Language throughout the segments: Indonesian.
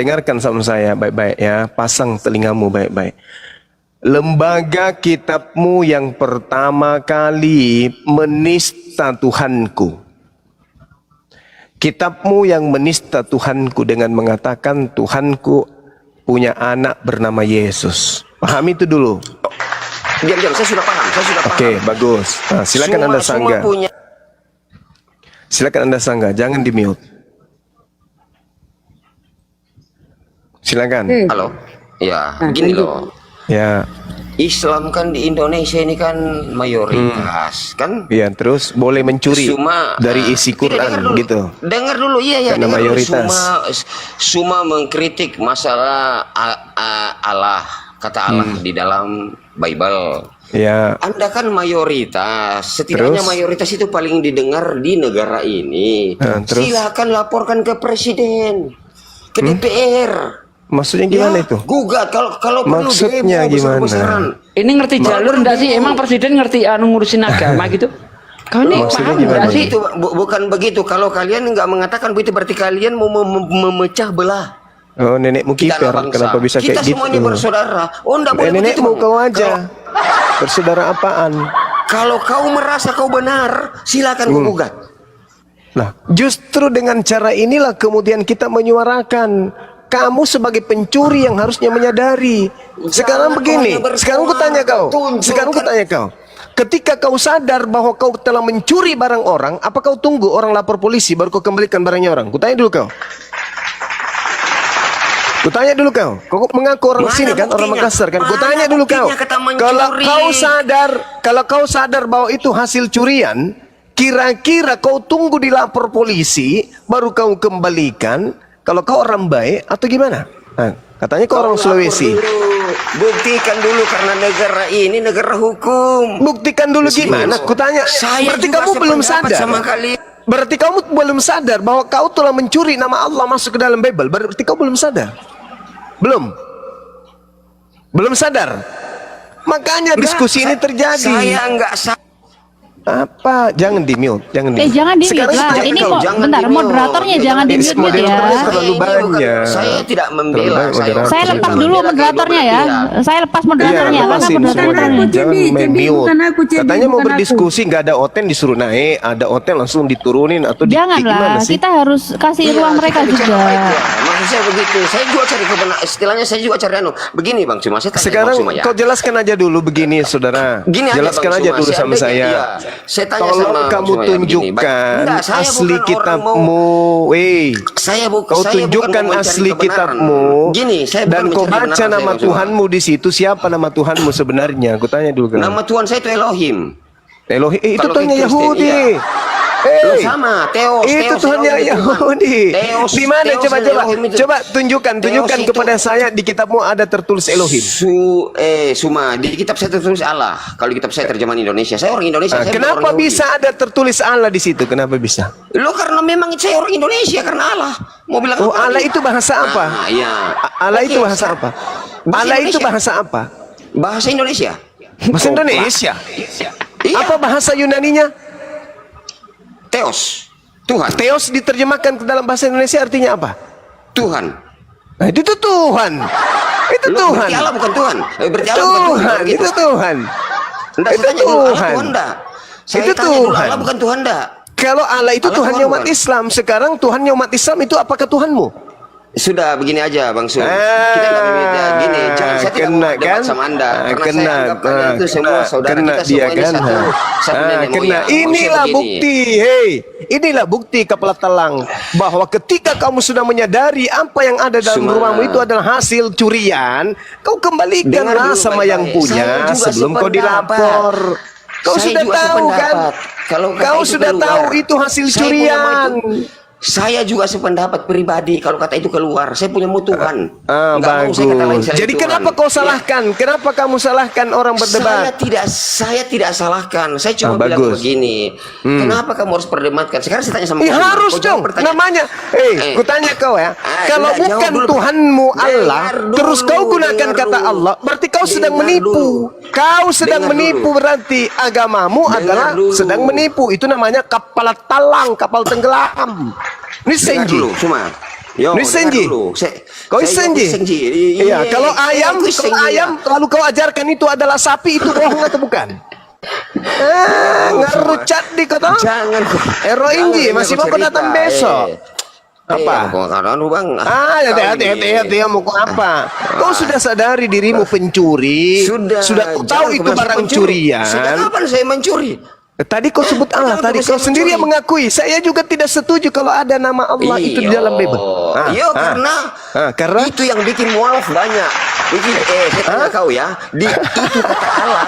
dengarkan sama saya baik-baik ya, pasang telingamu baik-baik. Lembaga kitabmu yang pertama kali menista Tuhanku. Kitabmu yang menista Tuhanku dengan mengatakan Tuhanku punya anak bernama Yesus. Pahami itu dulu. Diam, saya sudah paham, Oke, bagus. Nah, silakan Anda sanggah. Silakan Anda sanggah, jangan di mute. Silakan. Halo. Ya, gini loh. Ya. Islam kan di Indonesia ini kan mayoritas, kan? Iya, terus boleh mencuri dari isi Quran gitu. Dengar dulu, iya. Karena mayoritas. Suma mengkritik masalah Allah, kata Allah di dalam Bible. Ya. Anda kan mayoritas, setidaknya mayoritas itu paling didengar di negara ini. Silakan laporkan ke presiden, ke DPR. Maksudnya gimana itu? Gugat kalau maksudnya perlu demo gimana? Ini ngerti jalur enggak sih? Emang presiden ngerti ngurusin agama gitu? Kau ini paham enggak sih? Itu bukan begitu. Kalau kalian nggak mengatakan begitu berarti kalian mau memecah belah. Oh, nenekmu kiper, kenapa bisa kayak gitu? Kita semuanya bersaudara. Oh, enggak boleh nenekmu kau aja. Bersaudara apaan? Kalau kau merasa kau benar, silakan kau gugat. Nah, justru dengan cara inilah kemudian kita menyuarakan. Kamu sebagai pencuri yang harusnya menyadari. Sekarang begini, sekarang ku tanya kau. Ketika kau sadar bahwa kau telah mencuri barang orang, apa kau tunggu orang lapor polisi baru kau kembalikan barangnya orang? Ku tanya dulu kau. Kau mengaku orang sini kan, orang Makassar kan? Ku tanya dulu kau. Kalau kau sadar bahwa itu hasil curian, kira-kira kau tunggu dilapor polisi baru kau kembalikan? Kalau kau orang baik atau gimana? Nah, katanya kau orang Sulawesi. Buktikan dulu karena negara ini negara hukum. Buktikan dulu gimana? Kutanya. Berarti kamu belum sadar. Berarti kamu belum sadar bahwa kau telah mencuri nama Allah masuk ke dalam Bible. Berarti kau belum sadar. Belum sadar. Makanya diskusi ini terjadi. Saya enggak sadar. Apa? Jangan di mute, jangan di mute. Jangan di mute lah. Ini kok bentar, moderatornya jangan di mute ya. Terlalu banyak. Saya tidak membela. Saya lepas dulu moderatornya ya. Saya lepas moderatornya karena moderatornya. Jangan main mute. Katanya mau berdiskusi, nggak ada oten disuruh naik, ada oten langsung diturunin atau janganlah. Kita harus kasih ruang mereka juga. Maksud saya begitu. Saya juga cari kebenaran. Istilahnya saya juga cari Begini Bang Cuma, saya sekarang kau jelaskan aja dulu begini, saudara. Jelaskan aja dulu sama saya. Tolong kamu tunjukkan asli kitabmu. Kau tunjukkan asli kitabmu. Dan kau baca nama Tuhanmu di situ. Siapa nama Tuhanmu sebenarnya? Aku tanya dulu. Nama Tuhan saya itu Elohim. Elohim itu Tuhannya Yahudi. Sama Theos. Itu Tuhannya Yahudi. Di mana coba tunjukkan kepada saya di kitabmu ada tertulis Elohim. Suma di kitab saya tertulis Allah. Kalau di kitab saya terjemahan Indonesia, saya orang Indonesia. Kenapa bisa ada tertulis Allah di situ? Kenapa bisa? Lo karena memang saya orang Indonesia karena Allah. Mau bilang apa? Allah itu bahasa apa? Allah itu bahasa apa? Allah itu bahasa apa? Bahasa Indonesia. Bahasa Indonesia. Apa bahasa Yunaninya? Theos, Tuhan. Theos diterjemahkan ke dalam bahasa Indonesia artinya apa? Tuhan. Nah, itu Tuhan. Itu Tuhan. Berarti Allah bukan Tuhan. Berarti Allah bukan Tuhan. Itu Tuhan. Itu Tuhan. Itu Tuhan. Allah bukan Tuhan dah. Kalau Allah itu Tuhannya umat Islam, sekarang Tuhannya umat Islam itu apakah Tuhanmu? Sudah begini aja Bang Sun. Kita nggak beda gini. Saya tidak mau debat sama Anda. Karena saya anggap kalian itu semua saudara kita semuanya satu nenek moyang. Inilah bukti. Inilah bukti kepala telang bahwa ketika kamu sudah menyadari apa yang ada dalam rumahmu itu adalah hasil curian, kau kembalikanlah sama yang punya sebelum kau dilapor. Kau sudah tahu kan? Kau sudah tahu itu hasil curian. Saya juga sependapat pribadi kalau kata itu keluar. Saya punya mutuhan. Bagus. Jadi kenapa kau salahkan? Kenapa kamu salahkan orang berdebat? Saya tidak salahkan. Saya cuma bilang begini. Kenapa kamu harus perdebatkan? Sekarang saya tanya sama kamu. Harus dong. Namanya. Ku tanya kau ya. Kalau bukan Tuhanmu Allah, terus kau gunakan kata Allah, berarti kau sedang menipu. Kau sedang menipu, berarti agamamu adalah sedang menipu. Itu namanya kapal talang, kapal tenggelam. Ini senji. Yo, Nulis senji. Kau senji. Iya, kalau ayam lalu kau ajarkan itu adalah sapi, itu bohong atau bukan? Ngerucat di kota. Jangan kok. Ero Inji masih mau kau datang besok. Apa? Bang. Hati-hati mau kau apa? Kau sudah sadari dirimu pencuri. Sudah tahu itu barang curian. Sudah kapan saya mencuri? Tadi kau sebut Allah, tadi kau sendiri yang mengakui. Saya juga tidak setuju kalau ada nama Allah itu di dalam Bible. Karena itu yang bikin mualaf banyak. Saya tanya kau ya, itu kata Allah.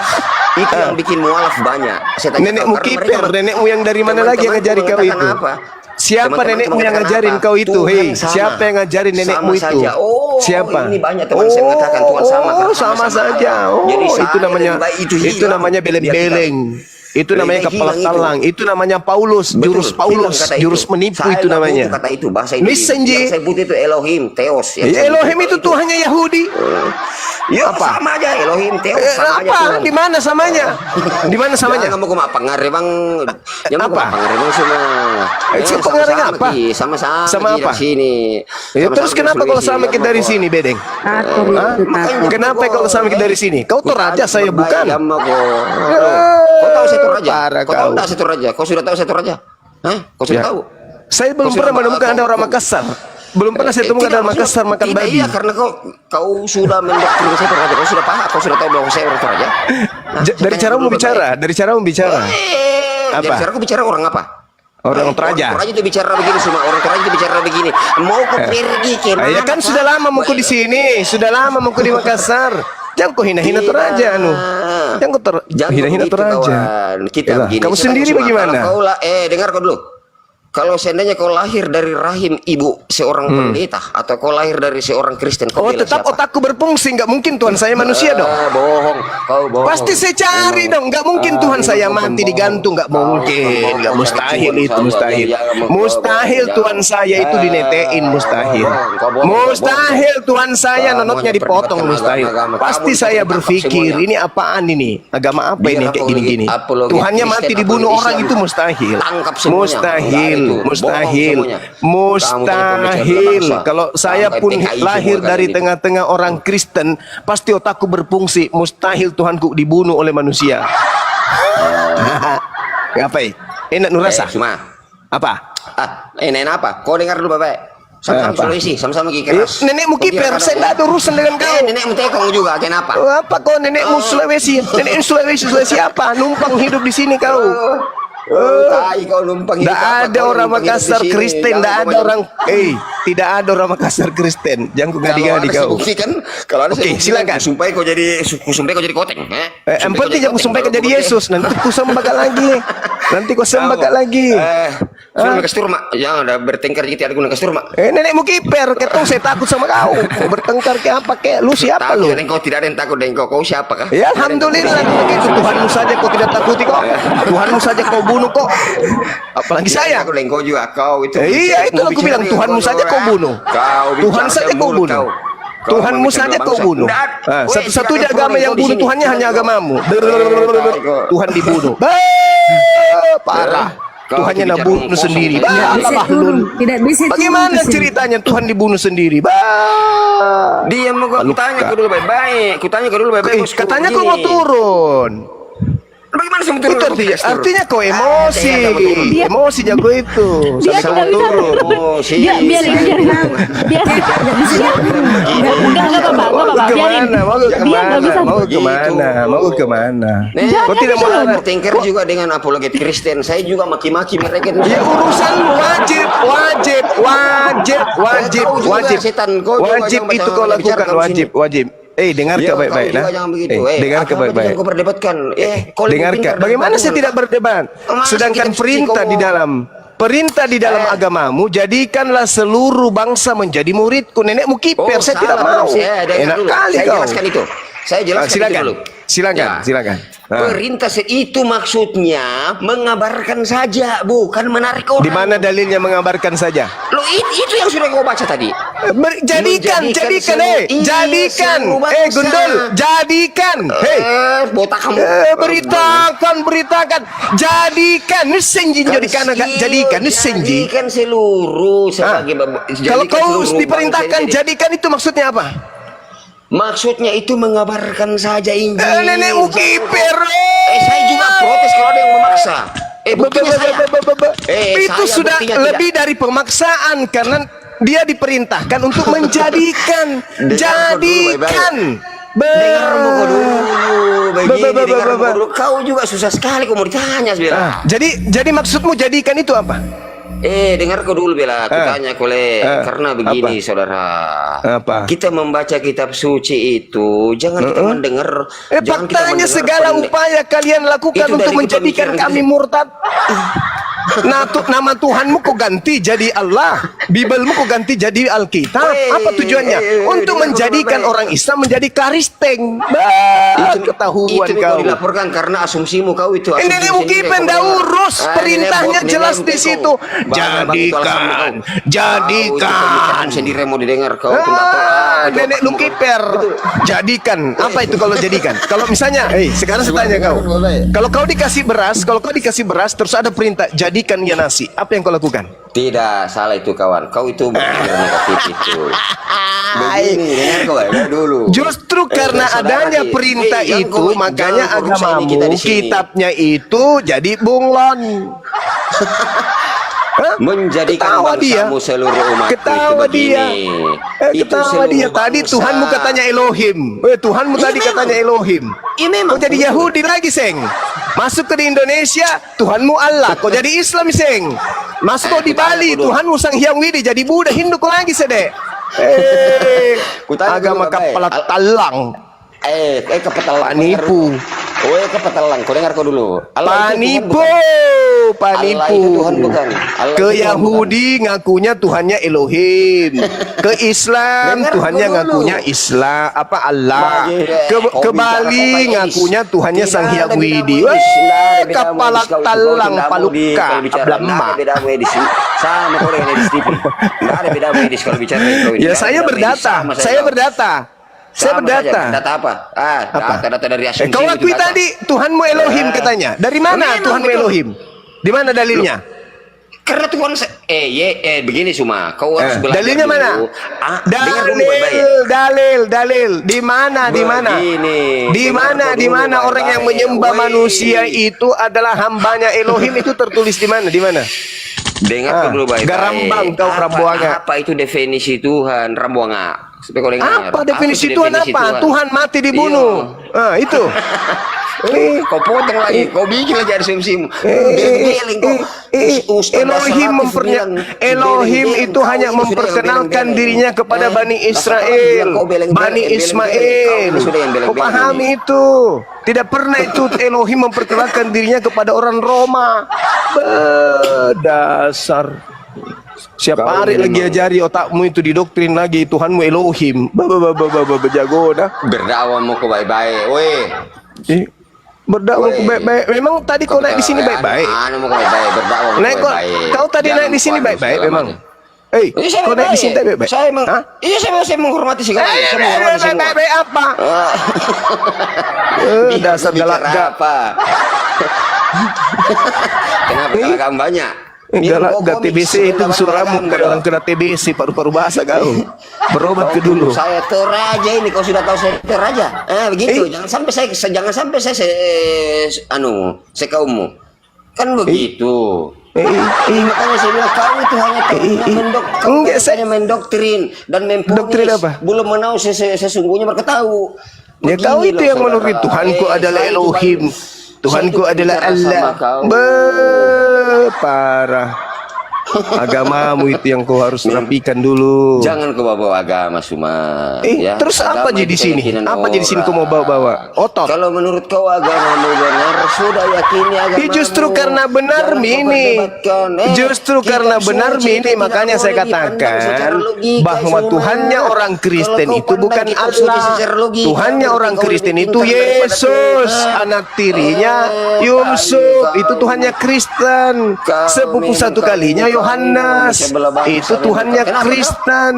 Itu yang bikin mualaf banyak. Nenekmu kiper, nenekmu yang dari mana lagi yang ngajari kau itu? Siapa nenekmu yang ngajarin kau itu? Hei, siapa yang ngajarin nenekmu itu? Siapa? Ini banyak teman saya mengatakan Tuhan sama saja. Itu namanya beleng-beleng. Itu namanya kepala talang. Itu namanya Paulus, jurus menipu itu namanya. Kata itu bahasa itu. Misenji. Yang saya butuh itu Elohim, Theos. Elohim itu Tuhannya Yahudi. Ya apa? Sama aja Elohim, Theos sama aja Tuhan. Di mana samanya? Di mana samanya? Jangan mau ke pengaruh bang. Jangan apa? Pengaruh bang semua. Pengaruhnya apa? Sama apa? Sini. Ya, terus kenapa kalau sama kita dari sini, Bedeng? Kenapa kalau sama kita dari sini? Kau tuh raja, saya bukan. Kau tahu saya Raja. Kau tahu tak Setu Raja? Kau sudah tahu Setu Raja? Hah? Kau sudah tahu? Saya belum pernah menemukan ada orang Makassar. Belum pernah saya temukan ada Makassar makan babi. Iya, karena kau sudah mendoktrin Setu Raja. Kau sudah paham. Kau sudah tahu bahwa saya orang Setu Raja. Dari caramu bicara, dari caramu bicara. Apa? Dari caraku bicara orang apa? Orang Toraja. Orang Toraja itu bicara begini semua. Orang Toraja itu bicara begini. Mau kau pergi ke mana? Ya kan sudah lama mau di sini, sudah lama mau di Makassar. Jangan kau hina-hina Toraja anu. Jangan kau hina-hina Toraja. Kita begini. Kamu sendiri bagaimana? Dengar kau dulu. Kalau seandainya kau lahir dari rahim ibu seorang pendeta atau kau lahir dari seorang Kristen, kau tetap siapa? otakku berfungsi, nggak mungkin Tuhan saya manusia dong. Bohong, kau bohong. Pasti saya cari dong, nggak mungkin Tuhan saya mati digantung, nggak mungkin, nggak mustahil itu mustahil. Mustahil Tuhan saya itu dinetein, mustahil. Mustahil Tuhan saya nonotnya dipotong, mustahil. Pasti saya berpikir ini apaan ini, agama apa ini kayak gini-gini. Tuhannya mati dibunuh orang itu mustahil, mustahil. Mustahil. Kalau saya pun lahir dari tengah-tengah orang Kristen, pasti otakku berfungsi. Mustahil Tuhanku dibunuh oleh manusia. Ngapain? Enak nurasa? Apa? Enak apa? Kau dengar dulu bapak. Sama-sama Sulawesi, sama-sama gigi keras. Nenekmu kiper, saya tidak ada urusan dengan kau. Nenekmu tekong juga, kenapa? Apa kau nenekmu Sulawesi? Nenekmu Sulawesi apa? Numpang hidup di sini kau. Tidak ada orang Makassar Kristen, tidak ada orang, tidak ada orang Makassar Kristen. Jangan ngadi-ngadi kau. Kalau ada silakan. Sumpah kau jadi koteng. Yang penting jangan sumpah kau jadi Yesus. Nanti ku sembah lagi. Sudah kasih turma, jangan ada bertengkar gitu. Ada guna kasih turma. Nenekmu kiper, ketong saya takut sama kau. Mau bertengkar ke apa ke? Lu siapa lu? Kau tidak ada yang takut dengan kau siapa kah? Ya alhamdulillah. Tuhanmu saja kau tidak takuti kok. Tuhanmu saja kau bunuh kok. Apalagi saya. Aku dengan kau juga kau itu. Iya itu aku bilang Tuhanmu saja kau bunuh. Tuhan saja kau bunuh. Tuhanmu saja kau bunuh. Satu-satunya agama yang bunuh Tuhannya hanya agamamu. Tuhan dibunuh. Parah. Tuhannya nabunuh sendiri. Tidak bisa. Bagaimana ceritanya Tuhan dibunuh sendiri? Dia mau tanya kau dulu baik-baik. Katanya kau mau turun. Bagaimana saya turun? Artinya kau emosi jago itu. Dia tidak bisa turun. Dia biar Mau kemana? Kau tidak mau bertengkar juga dengan apologet Kristen. Saya juga maki-maki mereka. Ya urusan wajib itu kau lakukan wajib. Dengar ke baik-baik nah. Dengar ke baik-baik. Kau berdebatkan. Dengar ke. Bagaimana saya tidak berdebat? Sedangkan perintah di dalam agamamu, jadikanlah seluruh bangsa menjadi muridku. Nenekmu kiper, saya tidak mau. Enak kali kau. Saya jelaskan itu. Saya jelaskan itu dulu. Silakan. Perintah itu maksudnya mengabarkan saja, bukan menarik orang. Di mana dalilnya mengabarkan saja? Lo itu yang sudah kau baca tadi. Jadikan, jadikan, Gundul, jadikan, botak kamu. Beritakan, jadikan, nusenji jadikan, jadikan, nusenji. Jadikan seluruh sebagai. Kalau kau diperintahkan jadikan itu maksudnya apa? Maksudnya itu mengabarkan saja Injil. Nenekmu kiper. Saya juga protes kalau ada yang memaksa. Buktinya saya. Itu saya sudah lebih tidak. dari pemaksaan karena dia diperintahkan untuk menjadikan. Jadikan. Dengar kau dulu. Kau juga susah sekali kau mau ditanya sebenarnya. Jadi maksudmu jadikan itu apa? Dengar kau dulu Bela, aku tanya karena begini saudara. Apa? Kita membaca kitab suci itu jangan kita mendengar. Faktanya segala upaya kalian lakukan itu untuk menjadikan kami murtad. Nama Tuhanmu kau ganti jadi Allah, Bibelmu kau ganti jadi Alkitab. Apa tujuannya? Untuk menjadikan orang Islam menjadi Kristen. Ketahuan itu kau. Dilaporkan karena asumsimu kau itu. Ini mungkin urus perintahnya jelas di situ. Jadikan. Sendiri mau didengar kau. Nenek lu kiper. Jadikan. Apa itu kalau jadikan? Kalau misalnya, sekarang saya tanya kau. Kalau kau dikasih beras, terus ada perintah jadikan ya nasi. Apa yang kau lakukan? Tidak, salah itu kawan. Kau itu berpikir negatif itu. Begini, dengar kau dulu. Justru karena adanya perintah itu, makanya agamamu, kitabnya itu jadi bunglon. Menjadikan bangsamu seluruh umat ketawa itu dia. Ketawa dia. Tadi Tuhanmu katanya Elohim. Tuhanmu tadi katanya Elohim. Kau jadi Yahudi lagi, Seng. Masuk ke Indonesia, Tuhanmu Allah. Kau jadi Islam, Seng. Masuk kau di Bali, Tuhanmu Sang Hyang Widi. Jadi Buddha, Hindu kau lagi, Sedek. Agama kepala talang. Panipu. Kepetelang. Kau dengar kau dulu. Panipu. Tuhan bukan. Ke Yahudi ngakunya Tuhannya Elohim. Ke Islam Tuhannya ngakunya Islam Allah. Ke Bali ngakunya Tuhannya Sang Hyang Widi. Kepala talang paluka ablama. Sama kau dengan edis TV. Enggak ada beda edis kalau bicara itu. Ya saya berdata. Saya berdata. Data apa? Data dari asumsi. Kau akui tadi Tuhanmu Elohim katanya. Dari mana Tuhanmu Elohim? Di mana dalilnya? Karena Tuhan begini Suma, kau harus belajar. Dalilnya mana? Dalil. Di mana? Di mana orang yang menyembah manusia itu adalah hambanya Elohim itu tertulis di mana? Di mana? Dengar dulu baik-baik. Garambang kau Rambuanga. Apa itu definisi Tuhan Rambuanga? Apa definisi Tuhan apa? Tuhan mati dibunuh. Itu. Kau potong lagi, kau bikin lagi asumsimu. Elohim itu hanya memperkenalkan dirinya kepada Bani Israel, Bani Ismail. Kau pahami itu? Tidak pernah itu Elohim memperkenalkan dirinya kepada orang Roma. Dasar. Siap hari lagi ajari otakmu itu didoktrin lagi Tuhanmu Elohim. Jago dah. Berdakwah mau kau baik-baik, berdakwah baik-baik. Memang tadi kau naik di sini baik-baik. Mau kau baik-baik berdakwah. Kau tadi naik di sini baik-baik memang. Kau naik di sini baik-baik. Saya menghormati sih. Baik-baik apa? Dasar galak apa? Kenapa kamu banyak? Galak TBC itu suaramu kadang kena TBC paru-paru basah kau. Berobat ke dulu. Saya teraja ini kau sudah tahu saya teraja. Begitu. Jangan sampai saya sekaummu. Kan begitu. Makanya saya bilang kau itu hanya mendoktrin dan mempunyai belum menahu sesungguhnya mereka tahu. Ya kau itu yang menurut Tuhanku adalah Elohim. Tuhanku adalah Allah. Parah. Agamamu itu yang kau harus rapikan dulu. Jangan kau bawa agama Suma. Ya. Terus apa Agama jadi di itu sini? keyakinan Apa jadi sini kau mau orang. bawa-bawa? Otot. Kalau menurut kau agamamu benar, sudah yakini agamamu. Justru karena benar Jangan kau Mini. perdebatkan. Justru kitab karena benar suci Mini, tidak makanya saya boleh dipandang secara katakan logika, bahwa Suma. Tuhannya orang Kristen Kalau kau itu pandang bukan kitab suci Allah. secara logika, Tuhannya berarti orang kau Kristen lebih itu pintar daripada Yesus, Tuhan. anak tirinya Yusuf. Itu Tuhannya Kristen. Sepupu satu kalinya Yohanes. Itu Tuhannya Kristen.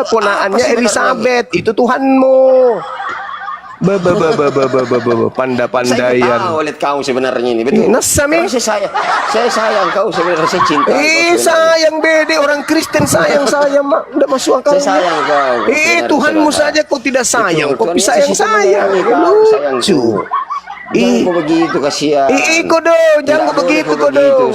Ponaannya Elizabeth. Itu Tuhanmu. Panda-pandaian. Saya tahu lihat kau sebenarnya ini betul. Nasami. Saya sayang kau sebenarnya, saya cinta. kau sebenarnya. Sayang bede orang Kristen sayang mak udah masuk akal. Saya sayang kau. Tuhanmu saudara. saja kau tidak sayang, kau Tuhan sayang Yesus itu sayang. menyayangi kau, Lucu. Jangan kau begitu kasihan. Kodo, jangan kau begitu kodo.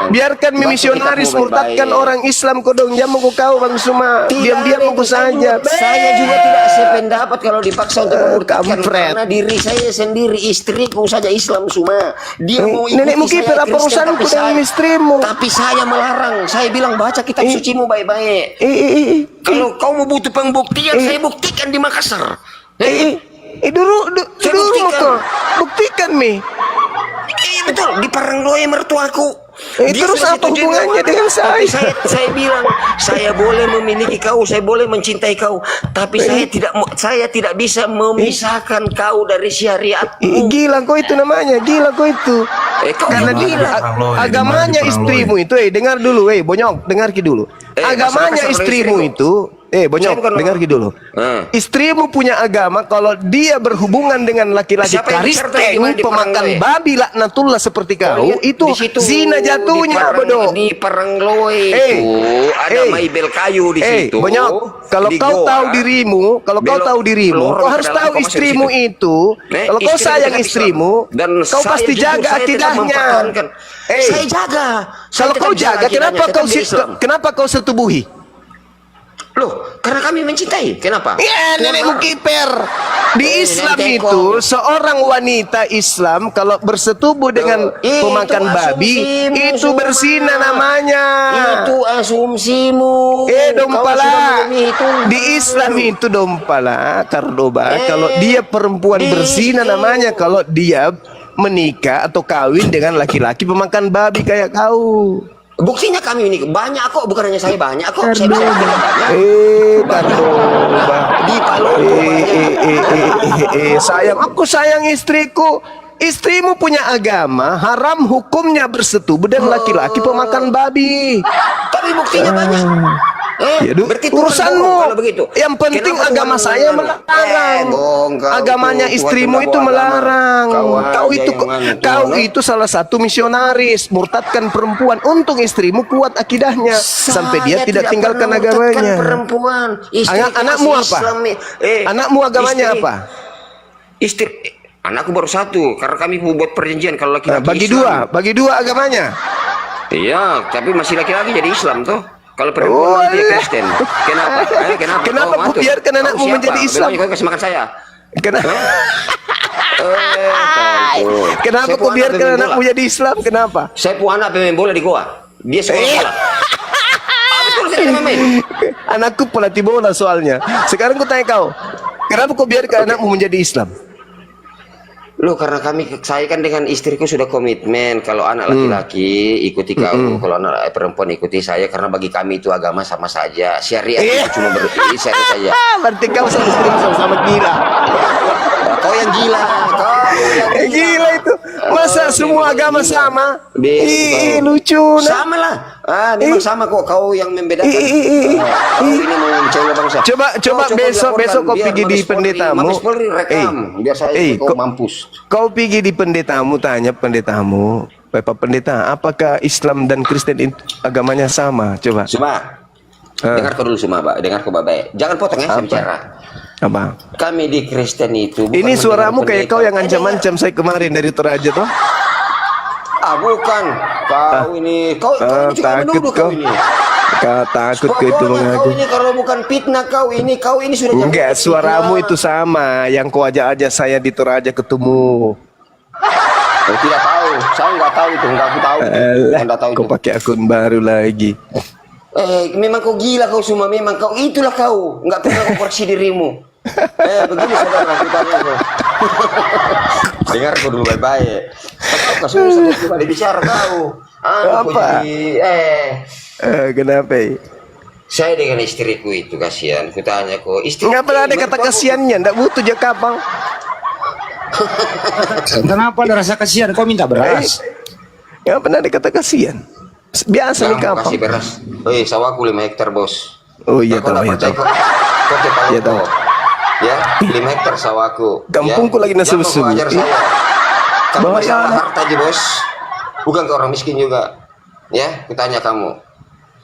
Biarkan misionaris murtadkan orang Islam kodo, jangan kau Bang Suma. Diam-diam aku saja. Saya juga tidak sependapat kalau dipaksa untuk memurtadkan, kampret. karena diri saya sendiri, istriku saja Islam Suma. Dia mau ikuti Nenekmu saya kiper apa Kristen, urusanku tapi dengan saya- istrimu? Tapi saya melarang. Saya bilang baca kitab sucimu baik-baik. Kalau kau mau butuh pembuktian, saya buktikan di Makassar. Dulu buktikan. kau buktikan Mi. Iya betul, di Parangloe mertuaku. Dia Terus sudah apa setuju hubungannya dengan Tapi saya? saya bilang, saya boleh memiliki kau, saya boleh mencintai kau, tapi saya tidak bisa memisahkan kau dari syariat. Gila kau itu namanya, gila kau itu. Kau Karena yang gila. agamanya istrimu itu, dengar dulu, Bonyok, dengar dulu. Agamanya masa-masa istrimu istriku. itu, Bonyok, Saya bukan dengar dulu. Istrimu punya agama kalau dia berhubungan dengan laki-laki Siapa yang bicara tadi Kristen, di mana? Di pemakan Parangloe? babi laknatullah seperti kau, lihat, itu di situ, zina jatuhnya, bodoh. Di Parangloe itu ada maibel kayu di situ. Bonyok, kalau Di kau goa, tahu dirimu, kau lorong kau harus ke dalam, tahu kau masuk istrimu di situ. itu. Kalau kau Istri sayang tetap istrimu, Islam. Dan kau saya pasti jujur, jaga saya tetap akidahnya. mempertahankan. Saya jaga. Kalau Saya kau tetap jaga, akidahnya, tetap di Islam. kenapa kau setubuhi? Loh, karena kami mencintai. Kenapa? Ya, nenekmu kiper. Di Islam nenek itu, tekong. seorang wanita Islam kalau bersetubuh dengan Itu pemakan babi, asumsimu, itu Suma. berzina namanya. Itu asumsimu. Kau Dompala. sudah menghitung. Di Islam itu dompala, Kardoba. Kalau dia perempuan berzina namanya, kalau dia menikah atau kawin dengan laki-laki pemakan babi kayak kau. Buktinya kami ini banyak kok, bukan hanya saya banyak kok. Saya bisa buktikan banyak. Kardoba. Di Palopo banyak. Sayang, aku sayang istriku. Istrimu punya agama, haram hukumnya bersetubuh dengan laki-laki pemakan babi. Tapi buktinya banyak. Berarti Tuhan Urusanmu. bohong kalau begitu. Yang penting Kenapa agama Tuhan saya melarang? melarang. Bohong kau Agamanya tuh, istrimu Tuhan itu tidak bawa melarang. agama. Kau aja itu yang mana, kau Tuhan. itu salah satu misionaris, murtadkan perempuan. Untung istrimu kuat akidahnya sampai dia Saya tidak tinggalkan pernah murtadkan agamanya. perempuan. Istriku Anakmu masih apa? Islam. Anakmu agamanya istri- apa? Istri anakku baru satu karena kami buat perjanjian kalau laki-laki Bagi Islam. bagi dua agamanya. Iya, tapi masih laki-laki jadi Islam tuh. Kalau perempuan nanti Kristen. Kenapa? Kenapa? Kenapa Kau kau ngatur? biarkan Kau anakmu siapa? menjadi Islam? Memangnya kau kasih makan saya? Kenapa? Kenapa Saya kau puan biarkan pemain anakmu bola. jadi Islam? Kenapa? Saya punya anak pemain bola di Goa. Dia sekolah bola. Betul saya tidak main. Anakku pelatih bola soalnya. Sekarang ku tanya kau, kenapa kau biarkan anakmu menjadi Islam? Loh, karena saya kan dengan istriku sudah komitmen kalau anak laki-laki ikuti kau, kalau anak perempuan ikuti saya, karena bagi kami itu agama sama saja. Syariat itu cuma syariat saja. Berarti kau sama istrimu sama gila. Kau yang gila, Gila itu. Masa semua agama sama? Lucu nah. Sama lah. Memang sama kok. Kau yang membedakan. Kau ini mau mencela bangsa. Coba besok kau pergi di pendetamu. Mabes Polri rekam. Biar saya kau mampus. Kau pergi di pendetamu, tanya pendetamu, Bapak Pendeta, apakah Islam dan Kristen itu agamanya sama? Coba. Dengar kau dulu semua, Pak. Dengar kau baik. Jangan potong ya saya bicara. Apa? Kami di Kristen itu. Ini suaramu kayak kau yang ancam-ancam saya kemarin dari Toraja toh? Bukan. Kau ini juga menuduh kau ini. Kau takut ke itu mengaku. Kau ini kalau bukan fitnah kau ini sudah nyampe Enggak, ke suaramu fitnah. itu sama yang kau ajak-ajak saya di Toraja ketemu. Oh, tidak tahu, saya nggak tahu itu, nggak aku tahu. Alah, Nggak tahu kau itu. pakai akun baru lagi. Memang kau gila kau semua, memang kau itulah kau, nggak pernah kau koreksi dirimu. Begini saudara, kita kau. Dengar kau dulu baik-baik. Kau susah cuma bicara kau. Apa? Kenapa? Saya dengan istriku itu kasihan. Kutanya kau, istri. Nggak pernah ada kata kasihannya, nggak butuh jaka bang. Kenapa ada rasa kasihan? Kau minta beras. Nggak pernah ada kata kasihan. Biasa nih kapang. Kasih beras. Sawaku 5 hektar bos. Oh iya tahu, iya tahu. Kau kepala Iya tahu. Ya, 5 hektar sawaku. Kampungku lagi nasi susu. Ajar saya. Kamu Bahaya. masalah harta aja bos. Bukan ke orang miskin juga. Ya, kutanya kamu.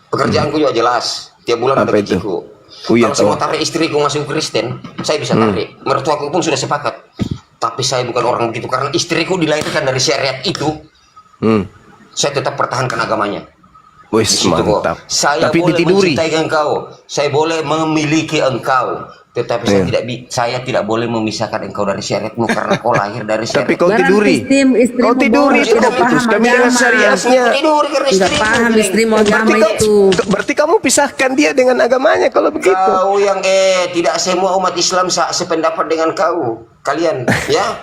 Pekerjaanku juga jelas. Tiap bulan ada Apa itu? gajiku. Oh iya Kalau saya tahu. mau tarik istriku masuk Kristen, saya bisa tarik. Mertuaku pun sudah sepakat. Tapi saya bukan orang begitu karena istriku dilahirkan dari syariat itu. Saya tetap pertahankan agamanya. Wis Di situ kok. mantap. Saya Tapi boleh ditiduri. mencintai engkau, saya boleh memiliki engkau, tetapi saya tidak boleh memisahkan engkau dari syariatmu karena kau lahir dari syariat. Tapi kau tiduri. Kau tiduri itu tidak putus paham kami dengan syariatnya. Tidur karena Tidak istrimu. paham istrimu agama Berarti itu. berarti kamu pisahkan dia dengan agamanya kalau begitu. Kau yang tidak semua umat Islam sependapat dengan kau. Kalian ya.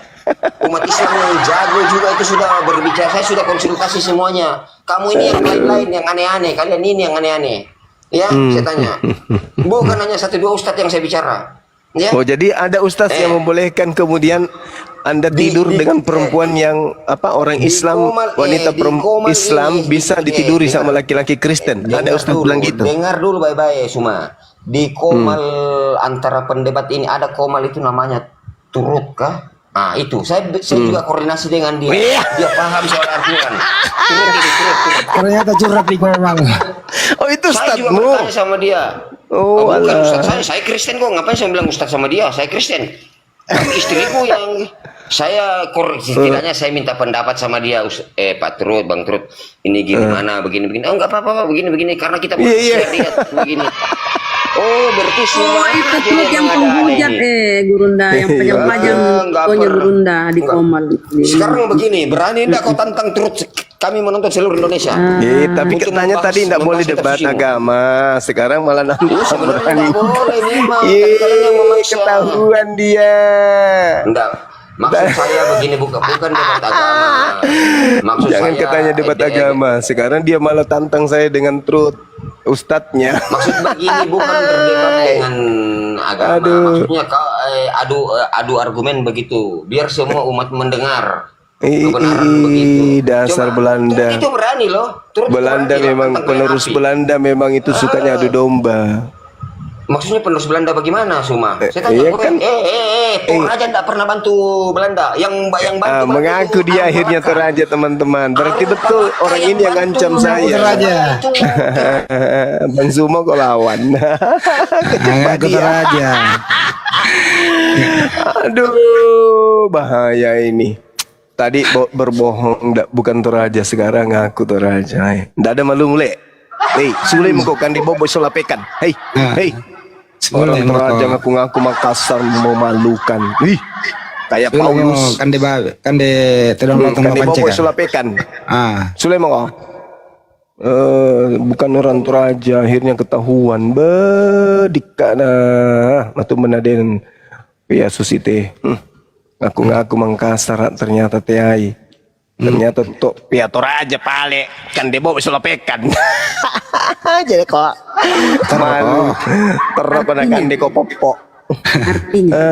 Umat Islam yang jago juga itu sudah berbicara, saya sudah konsultasi semuanya. Kamu ini yang lain-lain, yang aneh-aneh, kalian ini yang aneh-aneh. Ya, saya tanya. Bukan hanya 1-2 ustadz yang saya bicara. Ya. Oh jadi ada ustaz yang membolehkan kemudian Anda tidur dengan perempuan yang orang Islam, wanita Islam bisa ditiduri sama laki-laki Kristen. Ada ustaz bilang gitu. Dengar dulu baik-baik Suma. Di komal antara pendebat ini ada komal itu namanya turut kah? Nah itu saya juga koordinasi dengan dia. Dia paham soal Al-Quran. Turut. Ternyata curhat di komal. Oh itu Saya juga ustazmu. bertanya sama dia. Oh, Bukan alah. ustaz saya Kristen kok. Ngapain saya bilang ustaz sama dia? Saya Kristen. Tapi istriku yang saya setidaknya saya minta pendapat sama dia. Pak Trut, Bang Trut, ini gimana begini. Oh enggak apa-apa begini karena kita syariat begini. Oh berarti semua Itu aja tuh yang penghujat Gurunda yang pajang-pajang Enggak pokoknya pernah. Gurunda di Enggak. Komal. Sekarang begini, berani enggak kau tantang Trut? Kami menonton seluruh Indonesia. Tapi Untuk katanya membahas- tadi tidak boleh membahas debat tafsirmu. agama. Sekarang malah nanti Sebenarnya berani. enggak boleh memang. Tapi kalian yang memaksa. Ketahuan dia. Enggak. Maksud saya begini bukan debat agama. Maksud Jangan saya katanya debat agama. Sekarang dia malah tantang saya dengan Truth ustadznya. Maksud begini bukan berdebat dengan agama. Aduh. Maksudnya adu argumen begitu. Biar semua umat mendengar Ih, kebenaran begitu. dasar Belanda. Turut itu berani loh. Turut Belanda berani memang tantang penerus api. Belanda memang itu sukanya adu domba. Maksudnya penerus Belanda bagaimana, Suma? Saya iya tanya, kan? Toraja enggak pernah bantu Belanda. Yang bantu Mengaku itu dia Abu akhirnya Bakar. Toraja teman-teman. Berarti Abu betul Bakar orang ini yang bantu ngancam saya. Toraja. Bang Zuma kok lawan. Aku Toraja. Aduh, bahaya ini. Tadi berbohong, bukan Toraja, sekarang ngaku Toraja. Nggak ada malu mulai. Hei, Sule kok kan dibobo solapekan. Hei, hei. Orang Toraja ngaku-ngaku Makassar memalukan. Ih, kayak Paulus. Kan de tedong Kan lotong dibobo pancekan. solapekan. Ah, Sule kok. Bukan orang Toraja, akhirnya ketahuan. Dikana atau menaden ya susite. Ngaku-ngaku Makassar ternyata TI. Ternyata tuh pihak Toraja pale kan dia bawa sulapekan. Jadi kok malu terus kan dia kok popok. Artinya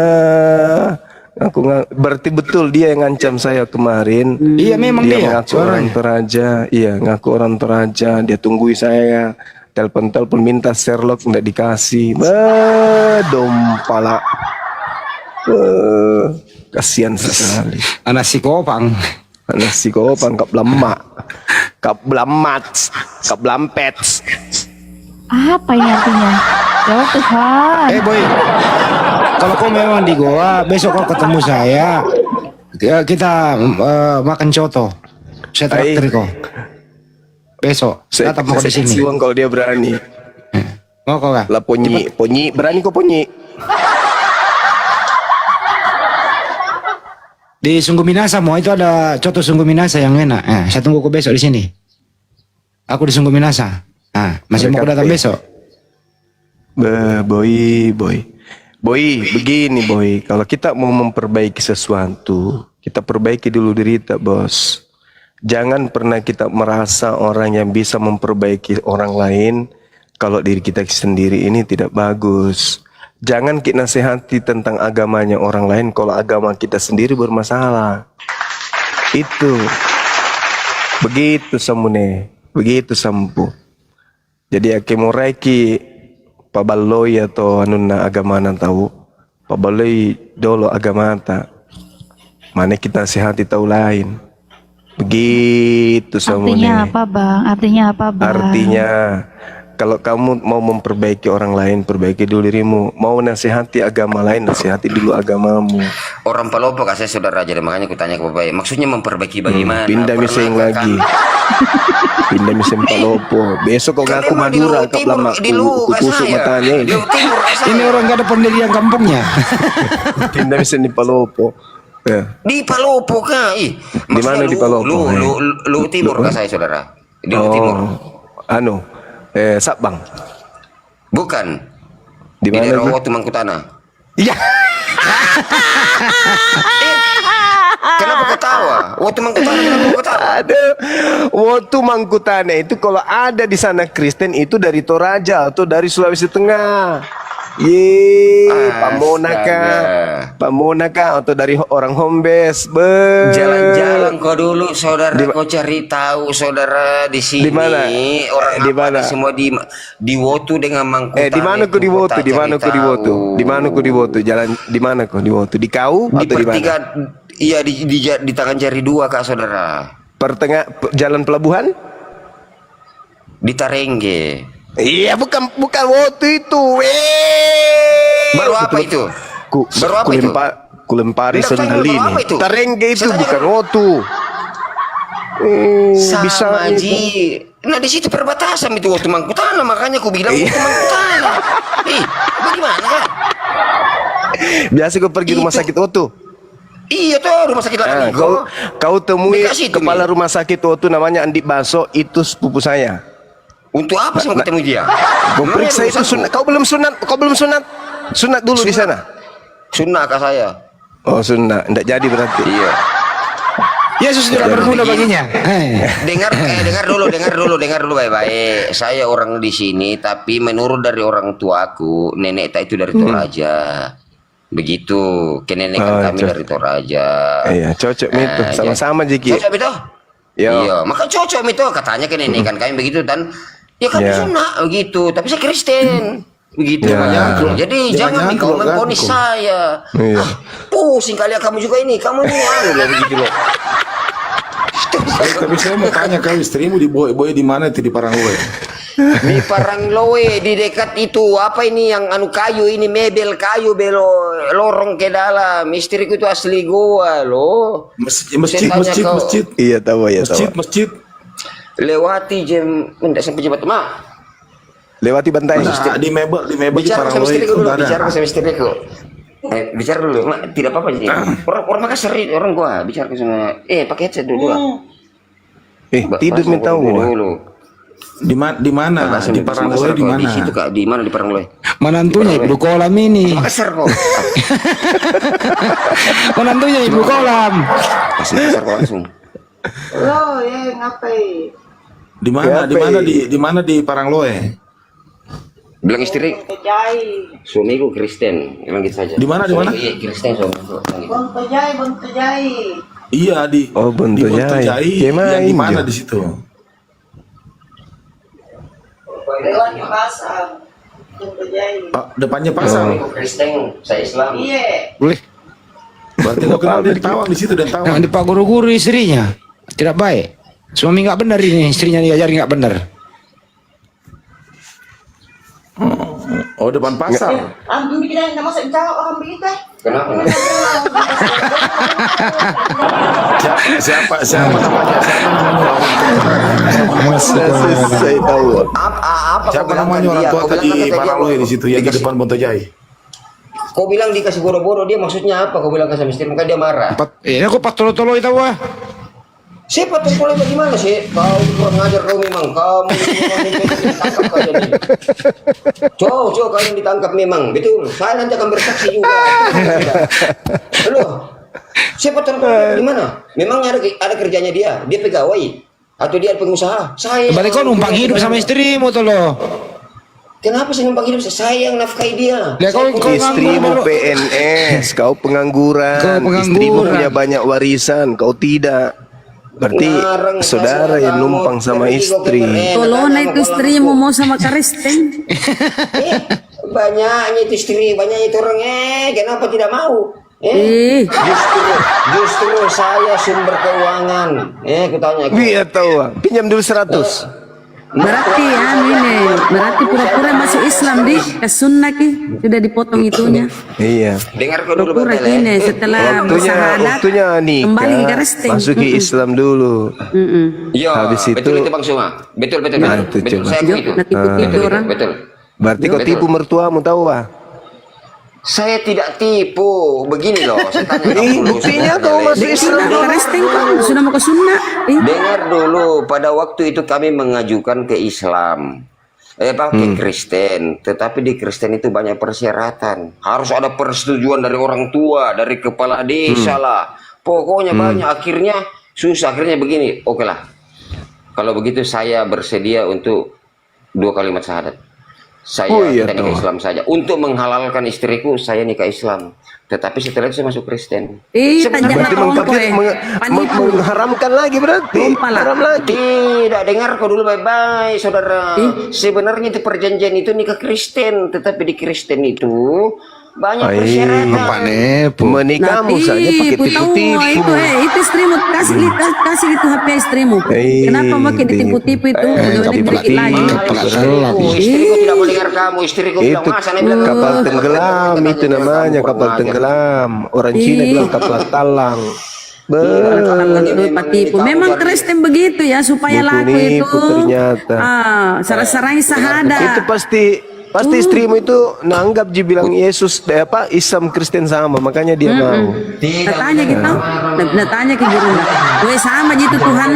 Aku berarti betul dia yang ngancam saya kemarin. iya memang Dia dia. mengaku orang Toraja, iya ngaku orang Toraja. Dia tunggui saya, telepon minta Sherlock nggak dikasih. Dompala. Kasihan sekali. Anak si kopang. Anak si kopang kap lemak, kap belamat, kap blampets. Apa ini artinya? Ya Tuhan. Boy, kalau kau memang di Goa, besok kau ketemu saya. Kita makan coto. Saya traktir kau. Besok. Tetap mau di sini. Uang kalau dia berani. Mau kau kah? Lah ponyi berani kok ponyi. Di Sungguh Minasa mau itu ada coto Sungguh Minasa yang enak. Saya tunggu kau besok di sini. Aku di Sungguh Minasa. Masih mau kau datang besok? Boy, begini boy. Kalau kita mau memperbaiki sesuatu, kita perbaiki dulu diri kita, bos. Jangan pernah kita merasa orang yang bisa memperbaiki orang lain kalau diri kita sendiri ini tidak bagus. Jangan kita nasihati tentang agamanya orang lain kalau agama kita sendiri bermasalah. Itu. Begitu samune. Begitu sampu. Jadi ake moraiki pabaloi atau anuna agama nan tahu. Pabaloi dolo agama ta. Mana kita nasihati tahu lain. Begitu samune. Artinya apa, Bang? Artinya kalau kamu mau memperbaiki orang lain, perbaiki dulu dirimu. Mau nasihati agama lain, nasihati dulu agamamu. Orang Palopo kasih saudara aja, makanya aku tanya ke Bapak. Maksudnya memperbaiki bagaimana? Pindah miseng lagi. Pindah miseng Palopo. Besok kau ngaku Madura, kau lama aku tusuk matanya ini. Ini orang gak ada pendirian kampungnya. Pindah miseng di Palopo. Ya. Di Palopo kah? Di mana di Palopo? Lu timur kah saya saudara? Di timur. Sabang. Bukan. Di mana? Di daerah Watu Mangkutana. Iya. Kenapa ketawa? Watu Mangkutana kenapa ketawa? Ada Watu Mangkutana itu kalau ada di sana Kristen itu dari Toraja atau dari Sulawesi Tengah. Pamonaka atau dari orang Hombes. Jalan-jalan kau dulu saudara, kau cari tahu saudara di sini. Di mana? Orang di mana? Semua di Wotu dengan Mangkutan. Di mana kau di Wotu? Di mana kau di Wotu? Di mana kau di Wotu? Jalan di mana kau di Wotu? Di kau di atau di mana? Iya di tangan jari dua kak saudara. Pertengah jalan pelabuhan? Di Tarengge. Iya, bukan Wotu itu. Baru apa itu? Baru apa itu? Kulempari sendalin. Itu? Tarengge itu bukan Wotu. Sama Ji. Nah di situ perbatasan itu Wotu Mangkutana, makanya aku bilang Wotu Mangkutana. Bagaimana kan? Biasa kau pergi rumah sakit Wotu. Iya tuh rumah sakit lagi. Kau temui kepala rumah sakit Wotu namanya Andi Baso, itu sepupu saya. Untuk apa sih mau ketemu dia? Kau periksa itu sunat. Kau belum sunat. Sunat dulu di sana. Sunat kah saya? Oh sunat, tidak jadi berarti. Iya. Yesus tidak berguna baginya. Dengar dulu baik-baik. Saya orang di sini, tapi menurut dari orang tuaku, nenek tak itu dari Toraja. Begitu, kenenekan kami dari Toraja. Iya, cocok itu, sama-sama Jiki. Cocok itu? Iya, maka cocok itu katanya kenenekan kami begitu dan ya kami sunat begitu, tapi saya Kristen. Begitu jadi jangan kau memponis saya. Pusing kali kamu juga ini, kamu ini loh begitu loh. Tapi saya mau tanya kau istrimu di Boy di mana itu di Parangloe? Di Parangloe di dekat itu apa ini yang anu kayu ini mebel kayu belo lorong ke dalam. Istriku itu asli Goa loh. Masjid. Iya tahu ya Masjid. Lewati jam enggak sampai jam mak. Lewati bantai. Di mebel di bicara sama Parangloe. istriku dulu, bicara sama istriku. Bicara dulu, mak, tidak apa-apa sih. Orang Makassar, orang gua bicara sama. Pakai headset dulu. Tidur minta dulu. Di mana? Di Parangloe di mana? Di situ kak, di mana di Parangloe? Menantunya Ibu Kolam ini. Makassar kok. Menantunya Ibu Kolam. Makassar kok langsung. Lo ngapain? Di mana di Parangloe? Bilang istri. Suamiku Kristen, emang gitu saja. Di mana? Iya Kristen suamiku. Bontojai. Iya di Bontojai. Yang di mana di situ? Lewat pasar. Bontojai. Depannya pasar. Kristen, saya Islam. Iya. Boleh. Berarti kau kenal dia Tawang di situ dan Tawang. Jangan dipak guru-guru istrinya. Tidak baik. Suami nggak benar ini, istrinya diajari nggak benar. Oh depan pasar. Ambil kita nggak masuk jawab orang begitu. Kenapa? Siapa namanya? Saya tahu. Apa Siapa namanya orang tua tadi Parangloe di situ yang di depan Bontojai? Kau bilang dikasih bodoh-bodoh, dia maksudnya apa? Kau bilang ke sama istri, maka dia marah. Aku patolo-tolo itu wah. Siapa tertolong bagaimana sih? Kau kurang ajar kau memang. Kamu ditangkap kau jadi. Coba kalian ditangkap memang. Betul. Saya nanti akan bersaksi juga. Loh, siapa tertolong bagaimana? Memang ada kerjanya dia. Dia pegawai atau dia pengusaha? Saya. Balik kau numpang hidup sama istrimu tuh lo. Kenapa saya numpang hidup? Saya yang nafkahi dia. Lah kau Istrimu PNS, kau pengangguran. Istrimu punya banyak warisan, kau tidak. Berarti saudara yang numpang sama istri. Tolong itu istrimu mau sama Kristen. Banyaknya itu istri, banyaknya itu orang. Kenapa tidak mau? Justru saya sumber keuangan. Kutanya. Iya tahu, pinjam dulu 100. Berarti ya ini, berarti pura-pura masuk Islam di kesunnah ki sudah dipotong itunya. Iya. Dengar kau dulu Pura-pura Betel, ini setelah bersahadat Waktunya kembali ke nikah, Kristen. masuki Islam dulu. Iya, Habis betul itu- itu Bang Suma. Betul. Nah, itu Betul. coba. Saya Jok, begitu. nak tipu-tipu orang. Betul. Berarti kau Betul. tipu mertuamu tahu ah? Saya tidak tipu. Begini loh, saya tanya Ih, kamu dulu. buktinya sebenarnya, kau Le. masuk Islam Sudah dulu. Kristen kan sudah mau ke sunnah. Dengar dulu, pada waktu itu kami mengajukan ke Islam. Ke Kristen, tetapi di Kristen itu banyak persyaratan. Harus ada persetujuan dari orang tua, dari kepala desa lah. Pokoknya banyak. Akhirnya susah. Akhirnya begini. Oke lah. Kalau begitu saya bersedia untuk 2 kalimat syahadat. Saya tidak nikah Islam saja. Untuk menghalalkan istriku, saya nikah Islam. Tetapi setelah itu saya masuk Kristen. Tanjak Berarti mengharamkan lagi berarti. Haram lagi. Tidak, dengar kau dulu baik-baik, saudara. Sebenarnya itu perjanjian itu nikah Kristen, tetapi di Kristen itu banyak persyaratan. Menikahmu saja pakai tipu-tipu. Itu istrimu kasih itu HP istrimu. Kenapa mau ditipu-tipu itu? Dikit lagi. Istriku tidak mau dengar kamu. Istriku bilang Itu masa nih bilang kapal tenggelam, itu namanya kapal tenggelam. Orang Cina bilang kapal talang. Tipu. Memang Kristen begitu ya supaya laku itu. Nipu ternyata. Sarai sahada. Itu pasti istrimu itu nanggap bilang Yesus Islam Kristen sama, makanya dia mau. Tanya gitu. Tanya ke guru. Gue sama gitu Tuhan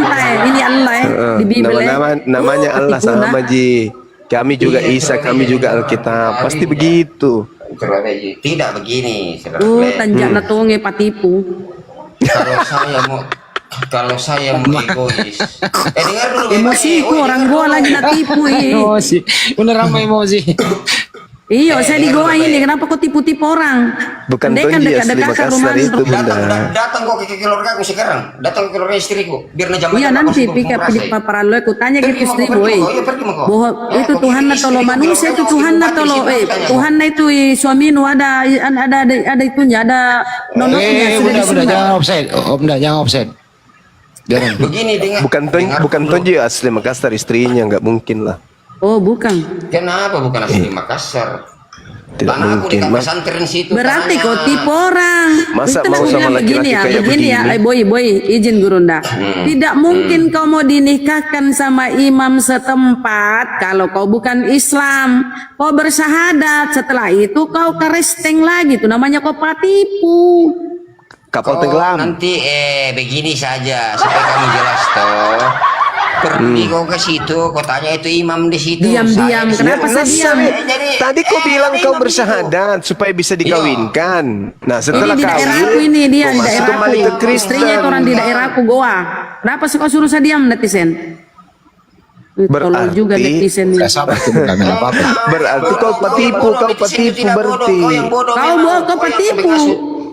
ini Allah di Bible. Namanya Allah sama Ji. Kami juga Isa, kami juga Alkitab. Pasti begitu. tidak begini. Tanjak na tonge patipu. Kalau saya mau egois. Dengar dulu. Emosiku orang gua lagi na tipu Emosi. Bener ramai emosi. Iya, saya di goa ini. Kenapa kok tipu-tipu orang? Bukan Andai kan Tonji asli dekat-dekat Makassar rumah itu, Bunda. Datang kok ke keluarga aku sekarang. Datang ke keluarga istriku. Biar najam. Iya nanti pika paralo aku tanya gitu istri boy. Bahwa itu Tuhan na tolo manusia itu Tuhan na tolo Tuhan na itu suami nu ada itunya ada nonoknya sudah Bunda, disunat. jangan offset. Bunda, jangan offset. Jangan. Begini dengar. Bukan Tonji asli Makassar, istrinya nggak mungkin lah. Oh bukan. Kenapa bukan asli Makassar? Tidak Anakku mungkin, dekat Mas. pesantren situ. Berarti tanya. kau tipu orang. Masa Itu mau aku sama bilang laki-laki kayak begini ya, boy, izin Gurunda. Tidak mungkin kau mau dinikahkan sama imam setempat kalau kau bukan Islam. Kau bersahadat, setelah itu kau Kristen lagi, itu namanya kau patipu. Kapal Kau tenggelam. nanti begini saja supaya kamu jelas toh. Pergi kau ke situ, kau tanya itu imam di situ. Diam-diam, kenapa saya diam? Tadi kau bilang kau bersahadat supaya bisa dikawinkan. Nah setelah Ini di kawin, daerahku ini dia kau di masuk daerahku. kembali ke Kristen. Istrinya itu orang di daerahku Goa. Kenapa sih kau suruh saya diam netizen? Tolong juga netizen ini. Sabar tuh, Bunda, nggak apa-apa. Berarti kau patipu berarti. Kau petipu.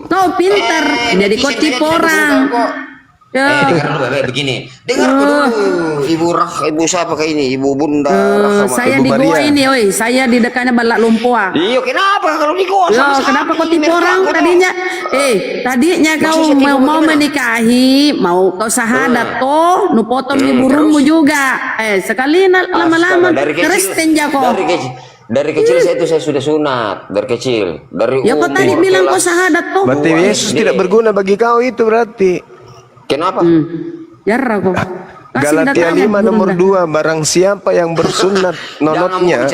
Kau pintar. Jadi kau tipu orang. Ya. Dengar dulu begini. Dengar dulu. Ibu siapa kayak ini? Ibu Bunda. Saya di Goa ini, oi. Saya di dekatnya Balak Lumpua. Iya, kenapa kalau di Goa? Loh, kenapa kau tipu orang tadinya? Tadinya kau mau menikahi, mau kau sahadat toh, nu potong burungmu juga. Sekali lama-lama Kristen ja kok. Dari kecil saya sudah sunat, dari kecil. Ya kau tadi bilang kau sahadat toh. Berarti Yesus tidak berguna bagi kau itu berarti. Kenapa? Jarang kok. Galatia 5 nomor 2, barang siapa yang bersunat nonotnya,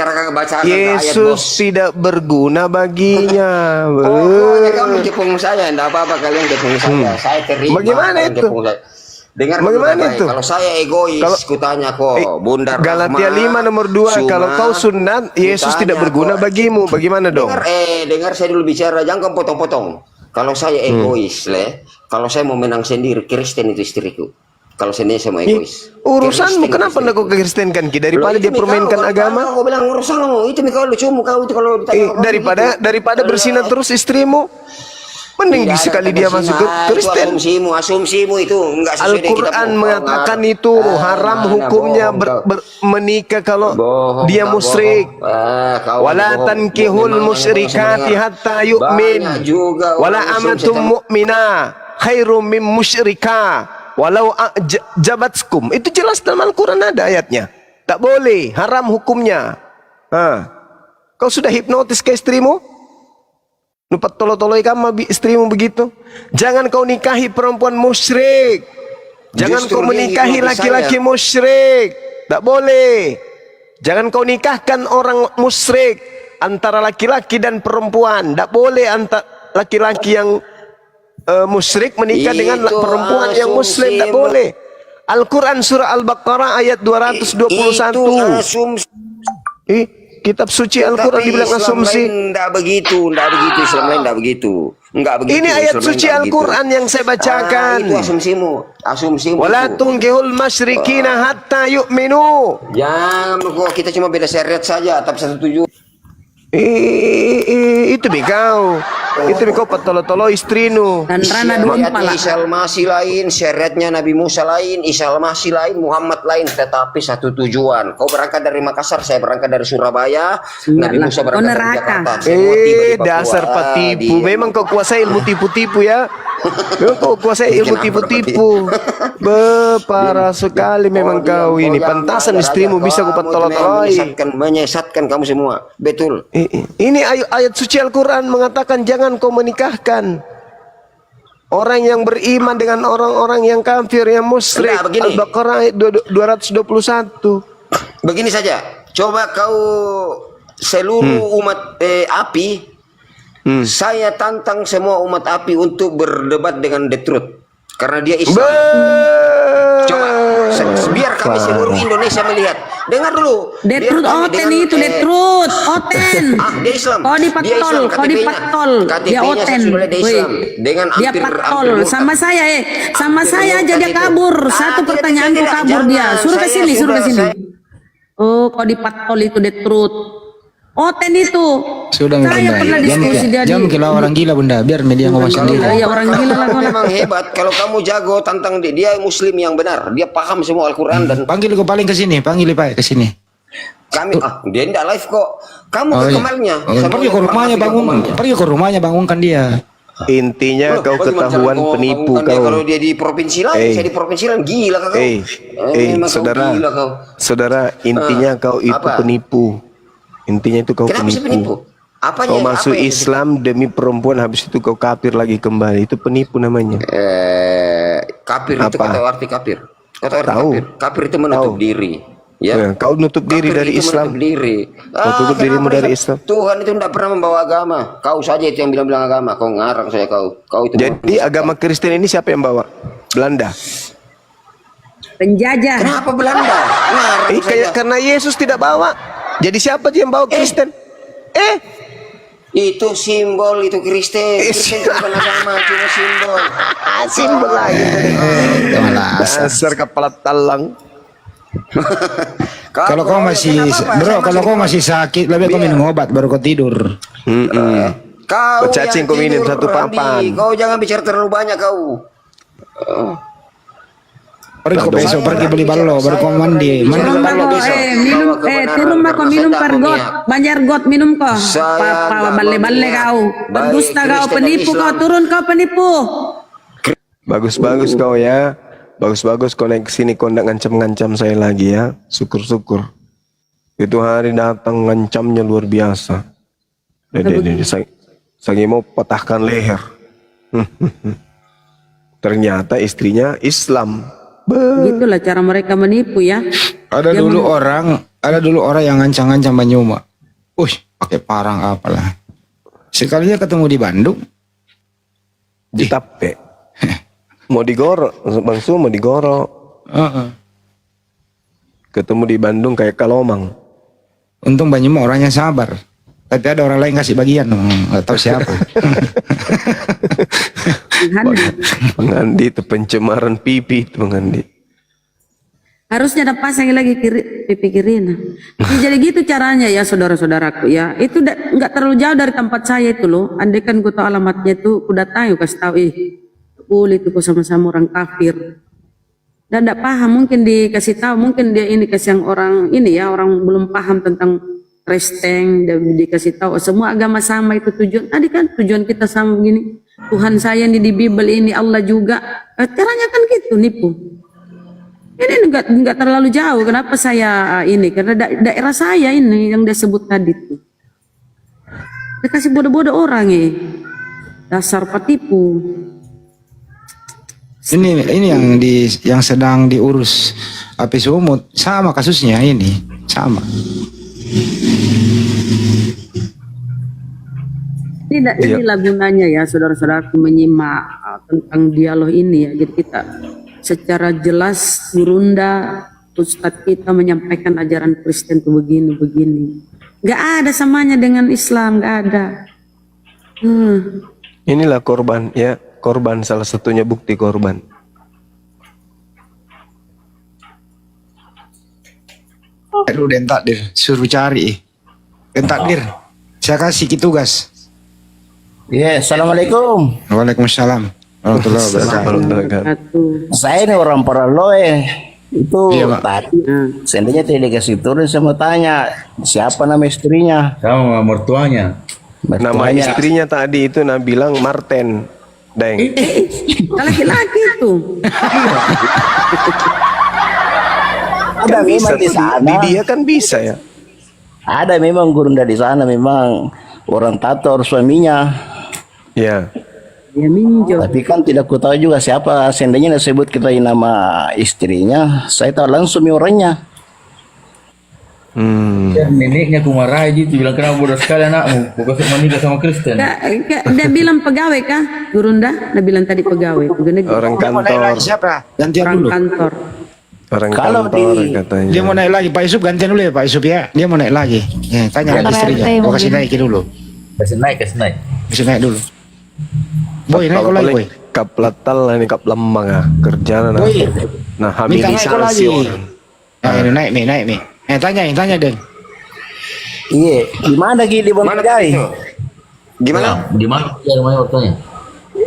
Yesus tidak berguna baginya. Pokoknya kamu kepung saya, enggak apa-apa kalian kepung saya terima. Bagaimana kalian itu? kepung saya. Dengar Bagaimana baik-baik. itu? Kalau saya egois, kutanya kok, Bunda Galatia 5 nomor 2, kalau kau sunat, Yesus tidak berguna bagimu. Bagaimana dong? Dengar saya dulu bicara, jangan kau potong-potong. Kalau saya egois, kalau saya mau menang sendiri, Kristen itu istriku. Kalau seandainya saya mau egois. Urusanmu, kenapa anda kau kekristenkan Ki? Daripada dia permainkan agama? Kau bilang urusanmu, itu kau lucumu kau itu kalau ditanya. Daripada bersinat terus istrimu, mending sekali dia masuk ke Kristen. Asumsimu itu enggak sesuai dengan kitab. Al-Quran mengatakan itu haram hukumnya menikah kalau dia musyrik. Wala tankihul musyrikati hatta yu'min. Wala amatum mu'mina khairum min musyrika walau jabatskum. Itu jelas dalam Al-Quran ada ayatnya. Tak boleh, haram hukumnya. Kau sudah hipnotis ke istrimu? Nupat tolo-toloi kamu istrimu begitu. Jangan kau nikahi perempuan musyrik. Jangan kau menikahi laki-laki musyrik. Tak boleh. Jangan kau nikahkan orang musyrik antara laki-laki dan perempuan. Tak boleh antara laki-laki yang musyrik menikah dengan perempuan yang muslim. Tak boleh. Al-Quran surah Al-Baqarah ayat 221. Kitab suci Al-Quran dibilang asumsi. Enggak begitu, Islam lain enggak begitu. Ini ayat suci Al-Quran yang saya bacakan. Itu asumsimu. Wala tunkihul masyrikina hatta yu'minu. Jangan kok, kita cuma beda syariat saja, tapi satu tujuan. Itu kau patolo-tolo istrinu. Dan Rana Syariatnya Isa Al-Masih lain, syariatnya Nabi Musa lain, Isa Al-Masih lain, Muhammad lain, tetapi satu tujuan. Kau berangkat dari Makassar, saya berangkat dari Surabaya, Nabi Musa berangkat dari Jakarta. Dasar patipu. Memang kau kuasai ilmu tipu-tipu ya. Memang kau kuasai ilmu tipu-tipu. Parah sekali memang kau ini. Pantasan istrimu bisa kau patolo-toloi. Menyesatkan kamu semua. Betul. Ini ayat suci Al-Quran mengatakan jangan kau menikahkan orang yang beriman dengan orang-orang yang kafir, yang musyrik. Al-Baqarah ayat 221. Begini saja, coba kau seluruh umat api, saya tantang semua umat api untuk berdebat dengan The Truth, karena dia Islam. Coba, biar kami seluruh Indonesia melihat. Dengar dulu. The Truth Oten itu, The Truth Oten. Dia Islam. Kau dipatol, dia Oten. Dia patol sama saya, sama saya aja dia kabur. Satu pertanyaanku kabur dia. Suruh ke sini. Oh, kau dipatol itu The Truth Oten itu. Sudah saya pernah diskusi dia. Jangan kira orang gila Bunda, biar media ngomong sendiri. Ya orang gila lah. Memang hebat kalau kamu jago tantang dia muslim yang benar. Dia paham semua Al-Quran dan panggil kau paling ke sini, panggil Pak ke sini. Kami dia tidak live kok. Kamu ke kamarnya. Pergi ke rumahnya bangunkan dia. Intinya kau ketahuan penipu kau. Kalau dia di provinsi lain, saya di provinsi lain, gila kau. Saudara, intinya kau itu penipu. Intinya itu kau penipu. Kau masuk Islam demi perempuan, habis itu kau kafir lagi kembali. Itu penipu namanya. Kafir itu kata arti kafir. Kafir itu menutup diri. Ya. Kau nutup diri dari Islam. Kau tutup dirimu dari Islam. Tuhan itu tidak pernah membawa agama. Kau saja itu yang bilang agama. Kau ngarang saya kau. Itu jadi agama Kristen ini siapa yang bawa? Belanda. Penjajah. Kenapa Belanda? Karena Yesus tidak bawa. Jadi siapa yang bawa Kristen? Itu simbol, itu Kristen. Kristen bukan agama, cuma simbol. Simbol lagi. Dasar kepala talang. Kalau kau masih sakit, lebih kau minum obat baru kau tidur. Kau cacing kau minum satu papan. Kau jangan bicara terlalu banyak kau. Pergi kau besok pergi beli ballo baru kau mandi. Minum pergot, banjar got minum kau. Papa balle kau. Berdusta kau, penipu kau, turun kau penipu. Bagus kau ya. Bagus kau naik sini kau ndak ngancam saya lagi ya. Syukur. Itu hari datang ngancamnya luar biasa. Saya mau patahkan leher. Ternyata istrinya Islam. Gitulah cara mereka menipu ya. Ada dulu orang yang ngancam-ngancam Banyuma. Pakai parang apalah. Sekalinya ketemu di Bandung, Ditape. Mau digorok, Bang Su mau digorok. Ketemu di Bandung kayak kalomang. untung Banyuma orangnya sabar. Tapi ada orang lain kasih bagian, nggak tahu siapa. Pengandi itu pencemaran pipi itu Pengandi. Harusnya ada pasang lagi pipi kiri. Jadi gitu caranya ya saudara-saudaraku ya. Itu nggak terlalu jauh dari tempat saya itu loh. Andai kan gue tahu alamatnya itu, ku datang kasih tahu boleh itu sama-sama orang kafir. Dan tidak paham mungkin dikasih tahu, mungkin dia ini kasih yang orang ini ya, orang belum paham tentang Kristen, dan dikasih tahu semua agama sama itu tujuan. Tadi kan tujuan kita sama begini. Tuhan saya ini di Bible ini Allah juga. Caranya kan gitu nipu. Ini enggak terlalu jauh. Kenapa saya ini? Karena daerah saya ini yang dia sebut tadi tuh. Dia kasih bodoh-bodoh orang dasar petipu. Ini yang sedang diurus api sumut sama kasusnya ini sama. Inilah gunanya ya saudara-saudaraku menyimak tentang dialog ini ya. Jadi kita secara jelas Gurunda Ustadz kita menyampaikan ajaran Kristen itu begini. Gak ada samanya dengan Islam, gak ada. Inilah korban ya, korban salah satunya bukti korban. Aduh dentakdir, suruh cari. Dentakdir, saya kasih tugas. Assalamualaikum. Waalaikumsalam warahmatullahi wabarakatuh. Saya ini orang Paraloe. Itu tadi seandainya tidak dikasih turun, saya mau tanya siapa nama istrinya? Sama mertuanya. Nama istrinya tadi itu bilang Marten. Deng. Laki-laki itu. Ada memang di sana. Di dia kan bisa ya. Ada memang Gurunda di sana, memang orang tato harus suaminya. Ya. Ya minjo. Tapi kan tidak ku tahu juga siapa. Seandainya disebut kita nama istrinya, saya tahu langsung orangnya. Neneknya aku marahi gitu, bilang kenapa bodoh sekali anakmu, pokoknya menikah sama Kristen. Dia bilang pegawai kah Gurunda? Dia bilang tadi pegawai. Orang kantor. Siapa? Gantian dulu. Kantor. Orang Kalau kantor katanya. Dia mau naik lagi, Pak Yusuf gantian dulu ya Pak Yusuf ya. Dia mau naik lagi. Ya, tanya Kantor istrinya. RT Mau kasih mungkin. naikin dulu. Kasih naik. Kasih naik dulu. Boy, naik kau lagi boy. Kaplatal lah ini kap lembang ya kerjaan Boy. nah Minta naik kau lagi. hamilisasi orang. Nah, ini naik nih. Tanya Den. Iya, di mana Ki di Bontejai? Gimana? Di mana? Ya rumahnya waktunya.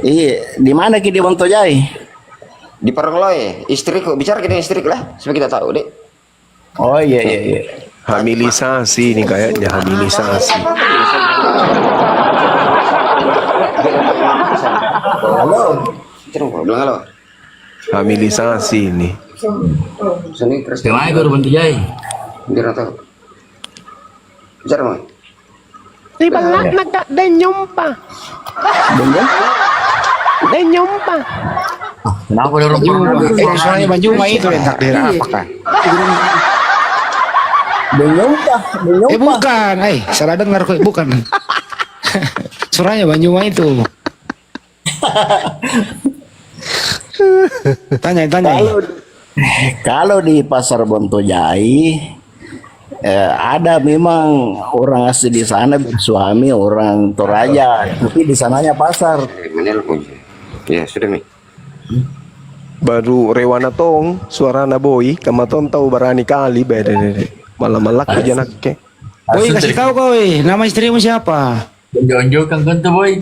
Iya, di mana Ki di Bontejai? Di Parangloe, istriku bicara dengan istriku lah supaya kita tahu deh. Oh iya. Hamilisasi ini kayaknya hamilisasi. Halo. Bilang halo. Hamilisasi ini. Sini Kristen. Kemana kau Bontejai? Biar tahu. Bicara mau. Di balak nagak dan nyompa. Dan nyompa. Kenapa ada orang Soalnya Banyuma itu dentakdir apakah? Benyumpa. Bukan, salah dengar kok, bukan. Suaranya Banyuma itu. Tanya. Kalau di pasar Bontejai ada memang orang asli di sana bersuami orang Toraja, tapi di sananya pasar. Mana kunci? Ya sudah mi. Baru rewana tong suara na boy kamaton tahu barani kali beda deh. Malah malak aja nakke. Boy, kasih tahu kau, nama istrimu siapa? Jonjo kan tuh boy.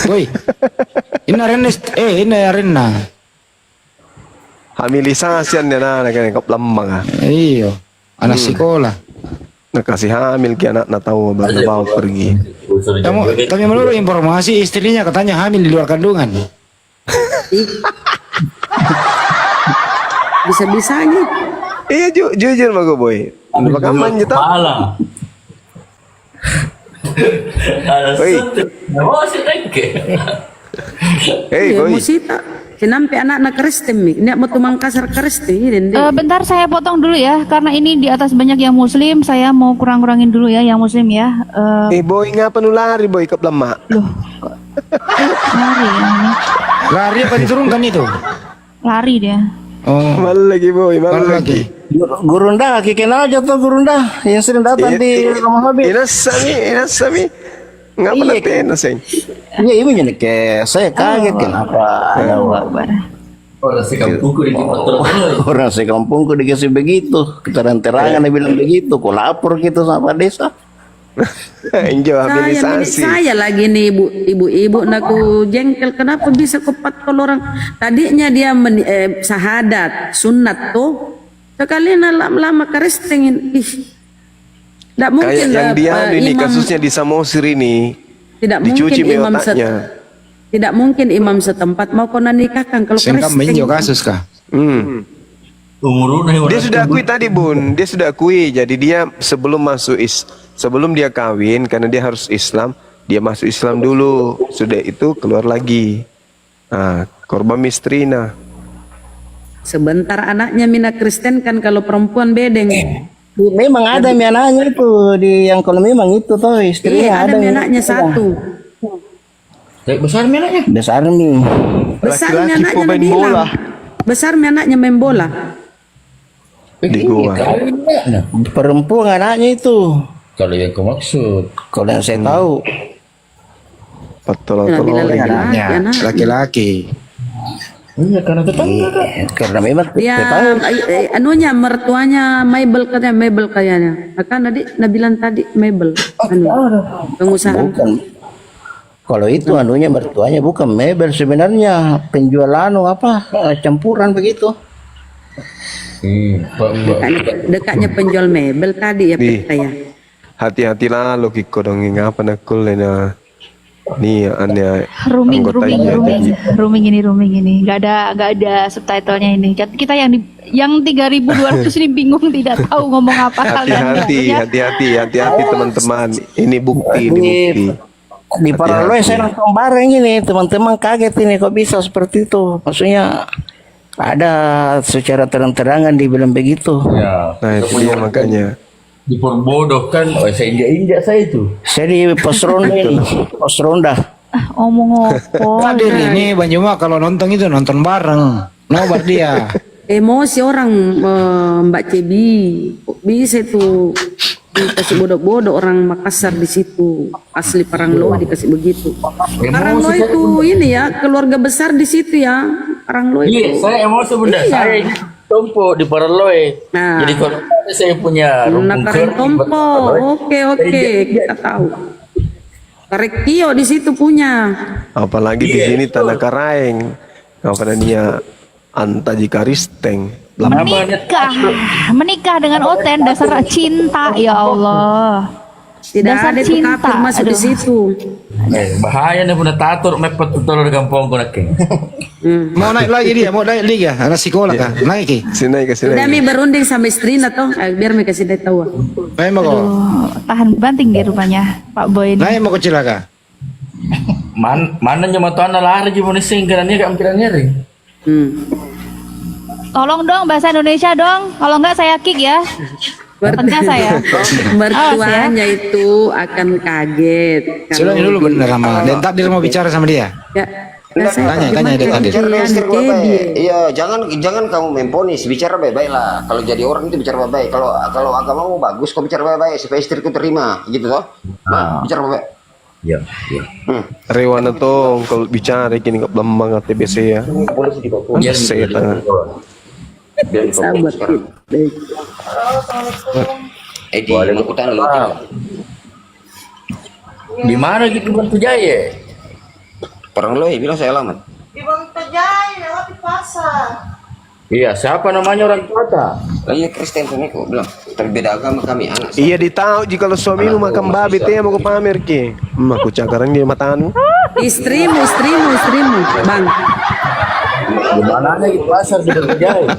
Boy, ini Arena. Hamilisasian dia na kaya kap lembang ah. Iyo, anak sekolah. Nakasih hamil ki anak na tahu baru pergi. Tapi menurut informasi istrinya katanya hamil di luar kandungan. Bisa-bisanya. Iya jujur mah gue boy. Bakal manja tau. Hei boy. Musita. Sinampe anak Kristen mi. Nek mau tumang kasar Kristen. Bentar saya potong dulu ya, karena ini di atas banyak yang muslim, saya mau kurang-kurangin dulu ya yang muslim ya. Boy ngapa nu lari boy ke lemak? Loh, kok lari ya ini? Lari apa diturunkan itu? Lari dia. Oh, Mal lagi boy, mal lagi. Gurunda, kenal aja tuh Gurunda yang sering datang di rumah Habib. Inas sami. Ngapa Iya, nanti enas sih? Iya, ibu jadi kayak saya kaget kenapa ada Orang sekampungku di tempat orang sekampungku dikasih begitu, terang-terangan dia bilang begitu, kok lapor gitu sama desa. Enjo habilisasi. Saya lagi nih ibu-ibu naku jengkel kenapa bisa kepat kalau orang tadinya dia sahadat sunat tuh sekali lama Kristen ih. Tidak mungkin Kayak yang dia ini imam, kasusnya di Samosir ini. tidak Dicuci mungkin imam otaknya. tidak mungkin imam setempat mau kau nikahkan kalau sengkap Kristen. menjo kasus kah? Dia sudah akui tadi bun, dia sudah akui. Jadi dia sebelum dia kawin karena dia harus Islam, dia masuk Islam dulu. Sudah itu keluar lagi. Nah, korban mistrina. Sebentar anaknya mina Kristen kan kalau perempuan bedeng. Memang ada anaknya itu yang kalau memang itu toh istrinya Iya, ada anaknya satu. besar minatnya. besar nih. Besar Laki-laki anaknya pemain bilang. bola. Besar anaknya main bola. Di gua. Perempuan anaknya itu. Kalau yang kau maksud. Kalau yang saya tahu. Betul Nah, bila laki-laki, Ya, anak. laki-laki. Iya, karena tetangga Kak. Karena memang Dia saya tahu. anunya mertuanya Mabel katanya Mabel kayaknya. Kan tadi bilang tadi Mabel pengusaha. Bukan. Kalau itu anunya mertuanya bukan mebel sebenarnya penjual anu apa campuran begitu. Dekatnya penjual mebel tadi ya Nih. saya. Hati-hatilah lo kiko dong ngapa nakul lena. Nih aneh Rooming anggotanya ini nggak ada subtitlenya ini. Kita yang 3.200 ini bingung tidak tahu ngomong apa. Hati-hati teman-teman. Ini bukti. Di Paraloe saya nonton bareng ini teman-teman kaget ini kok bisa seperti itu. Maksudnya ada secara terang-terangan dibilang begitu. Ya. Nah itu dia makanya. Diperbodohkan. Oh, saya injak saya itu. Saya di pos ronda ini, pos ronda. Omong opo. Hadir ini Banjuma kalau nonton itu nonton bareng. Nobar dia. Emosi orang Mbak Cebi. Kok bisa itu dikasih bodoh-bodoh orang Makassar di situ. Asli Parangloa dikasih begitu. Parangloa itu ini ya keluarga besar di situ ya. Parangloa Iya, itu. saya emosi bunda. Iya. Saya tumpuk di Paraloe. Nah. Jadi kalau saya punya Nakarin tompo. Oke, kita tahu. Karektio di situ punya. Apalagi di sini tanah Karaeng. Apa namanya? Antaji Karisteng. Menikah dengan Oten dasar cinta ya Allah. Tidak Dasar ada itu cinta. kafir masuk di Aduh. situ. bahaya nih punya tatur mepet betul di kampung nak. Mau naik lagi dia, mau naik lagi ya? Anak sekolah kah? Naik ki? Sini ke sini. Udah mi berunding sama istrinya toh, biar mi kasih dia tahu. Naik mau kok? Tahan banting dia rupanya Pak Boy ini. Naik mau kecil kah? Mana cuma tuan lari gimana sih karena dia kampiran nyeri. Tolong dong bahasa Indonesia dong. Kalau enggak saya kick ya. Tengah saya. Mertuanya itu akan kaget. Sudah dulu bener sama. Dan Takdir mau bicara sama dia. Ya, Tanya dia Takdir. Iya, jangan kamu memponis, bicara baik-baik lah. Kalau jadi orang itu bicara baik-baik. Kalau agamamu bagus, kau bicara baik-baik supaya istriku terima, gitu toh. Nah, bicara baik-baik. Iya. Rewana tuh kalau bicara kini nggak belum TBC ya. Saya tangan. Sahabat. Edi, aku tanya lu. Di mana gitu Bantu Jaya? Perang lo bilang saya alamat. Di Bang Tajai, lewat di pasar. Iya, siapa namanya orang tua? Iya Kristen suamiku bilang, tapi beda agama kami anak. Iya ditahu jika kalau suamimu makan babi teh mau ke pamer ki. Aku cakaran dia matanu. Istrimu, Bang. Di mana gitu pasar di Bantu Jaya?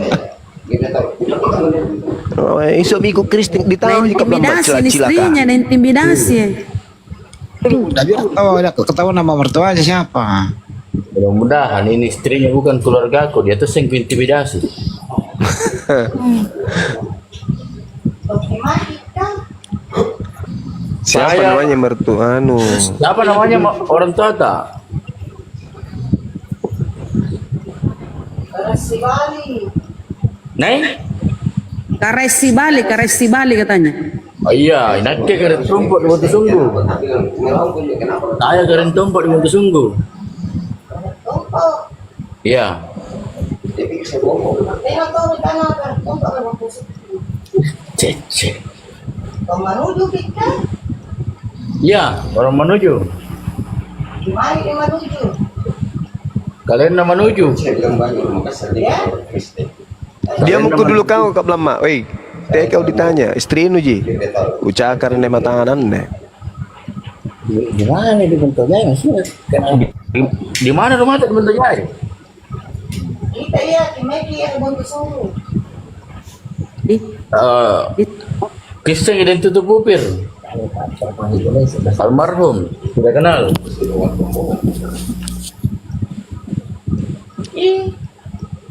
Oh, suamiku Kristen ditahu jika belum Intimidasi istrinya, intimidasi. Ketawa nama mertuanya siapa? Mudah-mudahan ini istrinya bukan keluarga aku, dia tuh yang intimidasi. Bagaimana kan? Siapa Saya- namanya mertua? Siapa namanya orang tua tak? Rasi Bali. Neng? Karesi Bali katanya. Oh iya, nak keren tumpuk di Bantu Sungguh. Saya keren tumpuk di Bantu Sungguh. Tumpuk. Iya. Tengok kau di kanan kan. Tumpuk kan waktu itu. Cek. Kau menuju kan? Iya, orang menuju. Di mana dia menuju? Kalian nama menuju. Ya? Dia mukul dulu kau Kak Blama. Woi, kau ditanya istri ji. Ucakar ne matanan ne. Di mana di Bantu Jaya maksudnya? Di mana rumah di Bantu Jaya? Kita ya di media Bantu Sungguh. Di, di, Kisah yang tutup bupir. Almarhum, sudah kenal.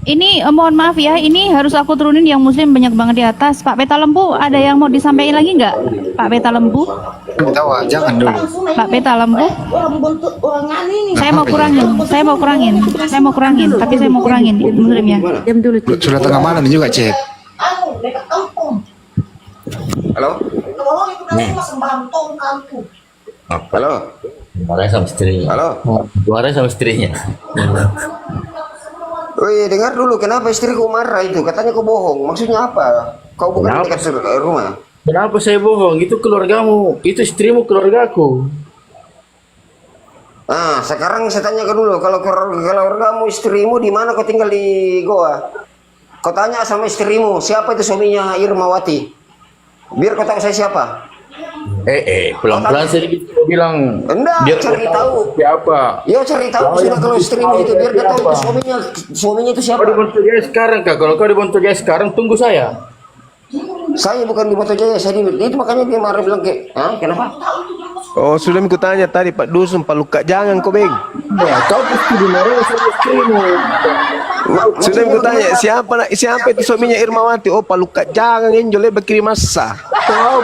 Ini mohon maaf ya, ini harus aku turunin yang muslim banyak banget di atas. Pak Peta Lembu, ada yang mau disampaikan lagi nggak? Pak Peta Lembu? Tahu, jangan dulu. Pak Peta Lembu? Orang bentuk orang ani nih. Saya mau kurangin, tapi saya mau kurangin muslim ya. diam dulu. Cik. Sudah tengah malam juga, Cek. Anu, dekat kampung. Halo? Itu orang itu namanya sembantong kampung. Halo? Marah sama istrinya. Halo? Marah sama istrinya. Woi, dengar dulu, kenapa istriku marah itu? Katanya kau bohong. Maksudnya apa? Kau bukan Kenapa? dekat rumah. Kenapa saya bohong? Itu keluargamu, itu istrimu keluargaku. Ah, sekarang saya tanya kau dulu, kalau keluargamu, istrimu di mana kau tinggal di Goa? Kau tanya sama istrimu, siapa itu suaminya Irmawati? Biar kau tahu saya siapa. Pelan-pelan sedikit kau bilang. Enggak, Biar cari kau tahu. siapa. Ya cari tahu sudah kalau istrimu itu biar dia tahu itu suaminya itu siapa. Kau di Bantu Jaya sekarang kak? Kalau kau di Bantu Jaya sekarang, tunggu saya. Saya bukan di Bantu Jaya, saya itu makanya dia marah bilang kayak, ah kenapa? Oh, sudah aku tanya tadi Pak Dusun, Pak Luka jangan kau beng. Ya, kau pasti dimarahin sama istrimu. Sudah aku tanya siapa itu suaminya Irmawati? Oh, Pak Luka jangan enjolnya berkirim masa. Kalau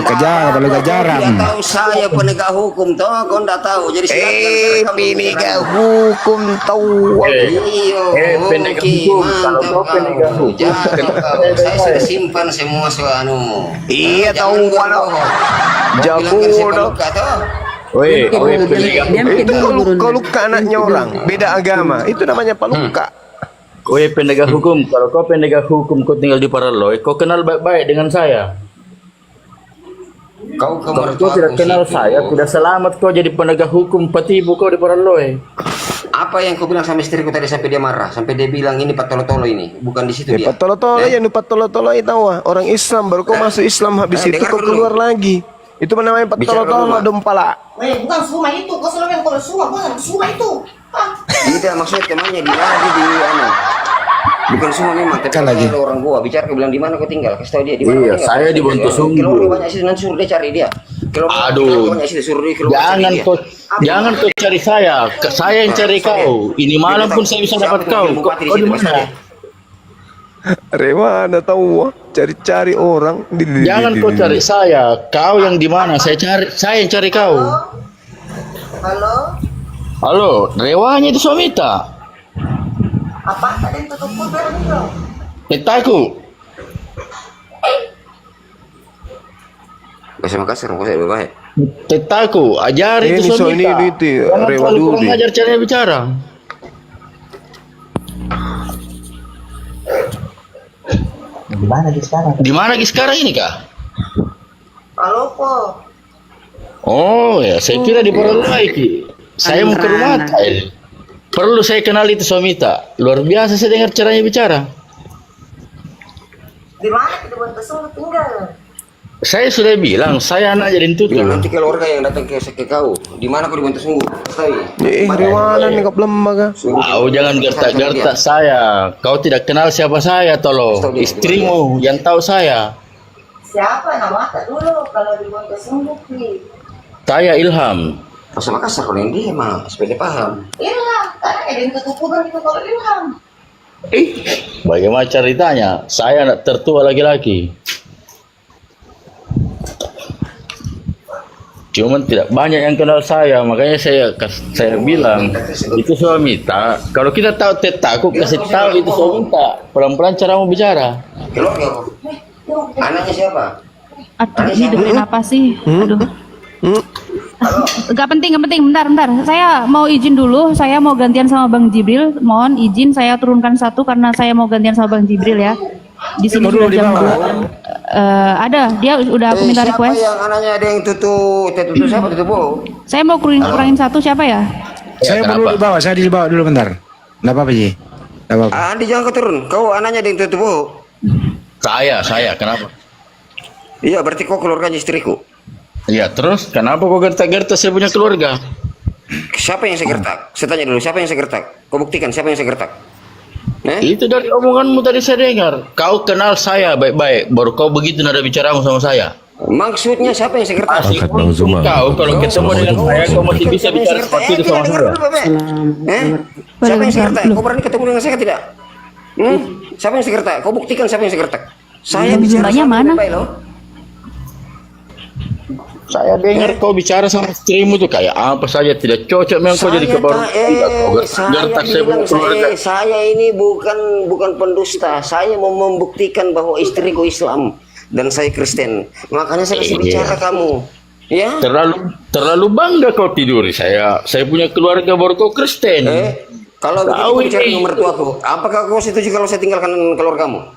kejar, kalau kejaran. Dia tahu saya penegak hukum toh, kau enggak tahu. Jadi silakan penegak hukum tahu. Penegak hukum. Kalau kau penegak hukum. Saya sudah simpan semua soalnya. Iya tahu mana. Jago dah. Woi, penegak Diam hukum. dulu, Gurunda. Kalau Luka anaknya orang beda agama, itu namanya Pak Luka. Woi, penegak hukum. Kalau kau penegak hukum, kau tinggal di Paraloy, kau kenal baik-baik dengan saya. Kau Kalau kau tidak kenal saya, tidak selamat kau jadi penegak hukum, patibu kau di Paraloy. Apa yang kau bilang sama istriku tadi sampai dia marah, sampai dia bilang ini patolo-tolo ini, bukan di situ dia. Pak tolo-tolo ya, Pak tolo-tolo itu tahu orang Islam baru kau masuk Islam habis itu dengar kau dulu. keluar lagi. Itu namanya Pak Bicara tolo-tolo dulu, dompala. Weh, bukan semua itu. Kau selalu yang kau semua, bukan semua itu. Ah. Tidak, maksudnya temannya di mana dia di anu. Bukan semua memang, tapi Kan lagi. ada orang gua bicara kau bilang di mana kau tinggal, kasih tahu dia di mana. Iya, kau tinggal. saya di Bantu Sungguh. Kalau dia banyak sih nanti suruh dia cari dia. Kalau Aduh. banyak sih suruh dia keluar cari Jangan dia. jangan kau cari saya. Saya yang cari kau. Ini malam pun saya bisa dapat kau. Kau di mana? Remana tahu cari-cari orang. Jangan kau cari saya. Kau yang di mana? Saya yang cari kau. Halo? Halo, rewanya itu Somita. Apa tadi tutup kupir itu? Tetaku. Bahasa Makassar, kau saya baik. Tetaku, ajari Ini itu so Somita. ini itu Jangan rewa terlalu dulu. kurang ajar caranya bicara. Di mana Ki sekarang ini kak? Halo po. Oh ya, saya kira di Paraloy Ki. Saya mau ke rumah. Perlu saya kenal itu Somita. Luar biasa saya dengar caranya bicara. Di mana kita buat kesel tinggal? Saya sudah bilang, saya anak jadi tutup. Bilang nanti keluarga yang datang ke kau, di mana kau dibantu sungguh? Tahu? Remana nih kau belum maga. Kau jangan gertak-gertak saya. Kau tidak kenal siapa saya, tolong. Istrimu yang tahu saya. Siapa nama tak dulu kalau dibuat kesungguh ki? Saya Ilham. Bahasa Makassar kalau yang dia mah sepeda paham. Ilham, karena ada yang tutup kubur itu kalau ilham. Bagaimana ceritanya? Saya anak tertua laki-laki. Cuman tidak banyak yang kenal saya, makanya saya bilang itu Suamita. Kalau kita tahu takut kasih tahu itu Suamita. Pelan-pelan cara mau bicara. Keluarga. Anaknya siapa? Aduh, ini dengerin apa sih? Aduh. Gak penting, bentar. Saya mau izin dulu, saya mau gantian sama Bang Jibril. Mohon izin saya turunkan satu karena saya mau gantian sama Bang Jibril ya. Di sini sudah jam 2. Ada, dia udah aku minta request. Siapa yang anaknya ada yang tutup siapa tutup bu? Saya mau kurangin satu, siapa ya? Saya perlu dibawa, saya dibawa dulu bentar. Nggak apa-apa, Ji. Nggak apa-apa. Andi jangan kau turun, kau anaknya ada yang tutup bu? Saya, kenapa? Iya, berarti kau keluarganya istriku. Iya, terus kenapa kok gertak-gertak saya punya keluarga? Siapa yang saya gertak? Saya tanya dulu, siapa yang saya gertak? Kau buktikan siapa yang saya gertak? Itu dari omonganmu tadi saya dengar. Kau kenal saya baik-baik, baru kau begitu nada bicaramu sama saya. Maksudnya siapa yang saya gertak? Kau kalau ketemu dengan saya, kau masih bisa bicara seperti itu sama saya. Siapa yang saya gertak? Kau berani ketemu dengan saya tidak? Siapa yang saya gertak? Kau buktikan siapa yang saya gertak? Saya bicara Bunganya sama mana? baik loh. Saya dengar kau bicara sama istrimu tuh kayak apa saja tidak cocok memang kau jadi kebaru. Saya ini bukan pendusta. Saya mau membuktikan bahwa istriku Islam dan saya Kristen. Makanya saya kasih bicara kamu. Ya. Terlalu bangga kau tidur. Saya punya keluarga baru kau Kristen. Kalau begitu bicara dengan mertuaku, apakah kau setuju kalau saya tinggalkan keluargamu?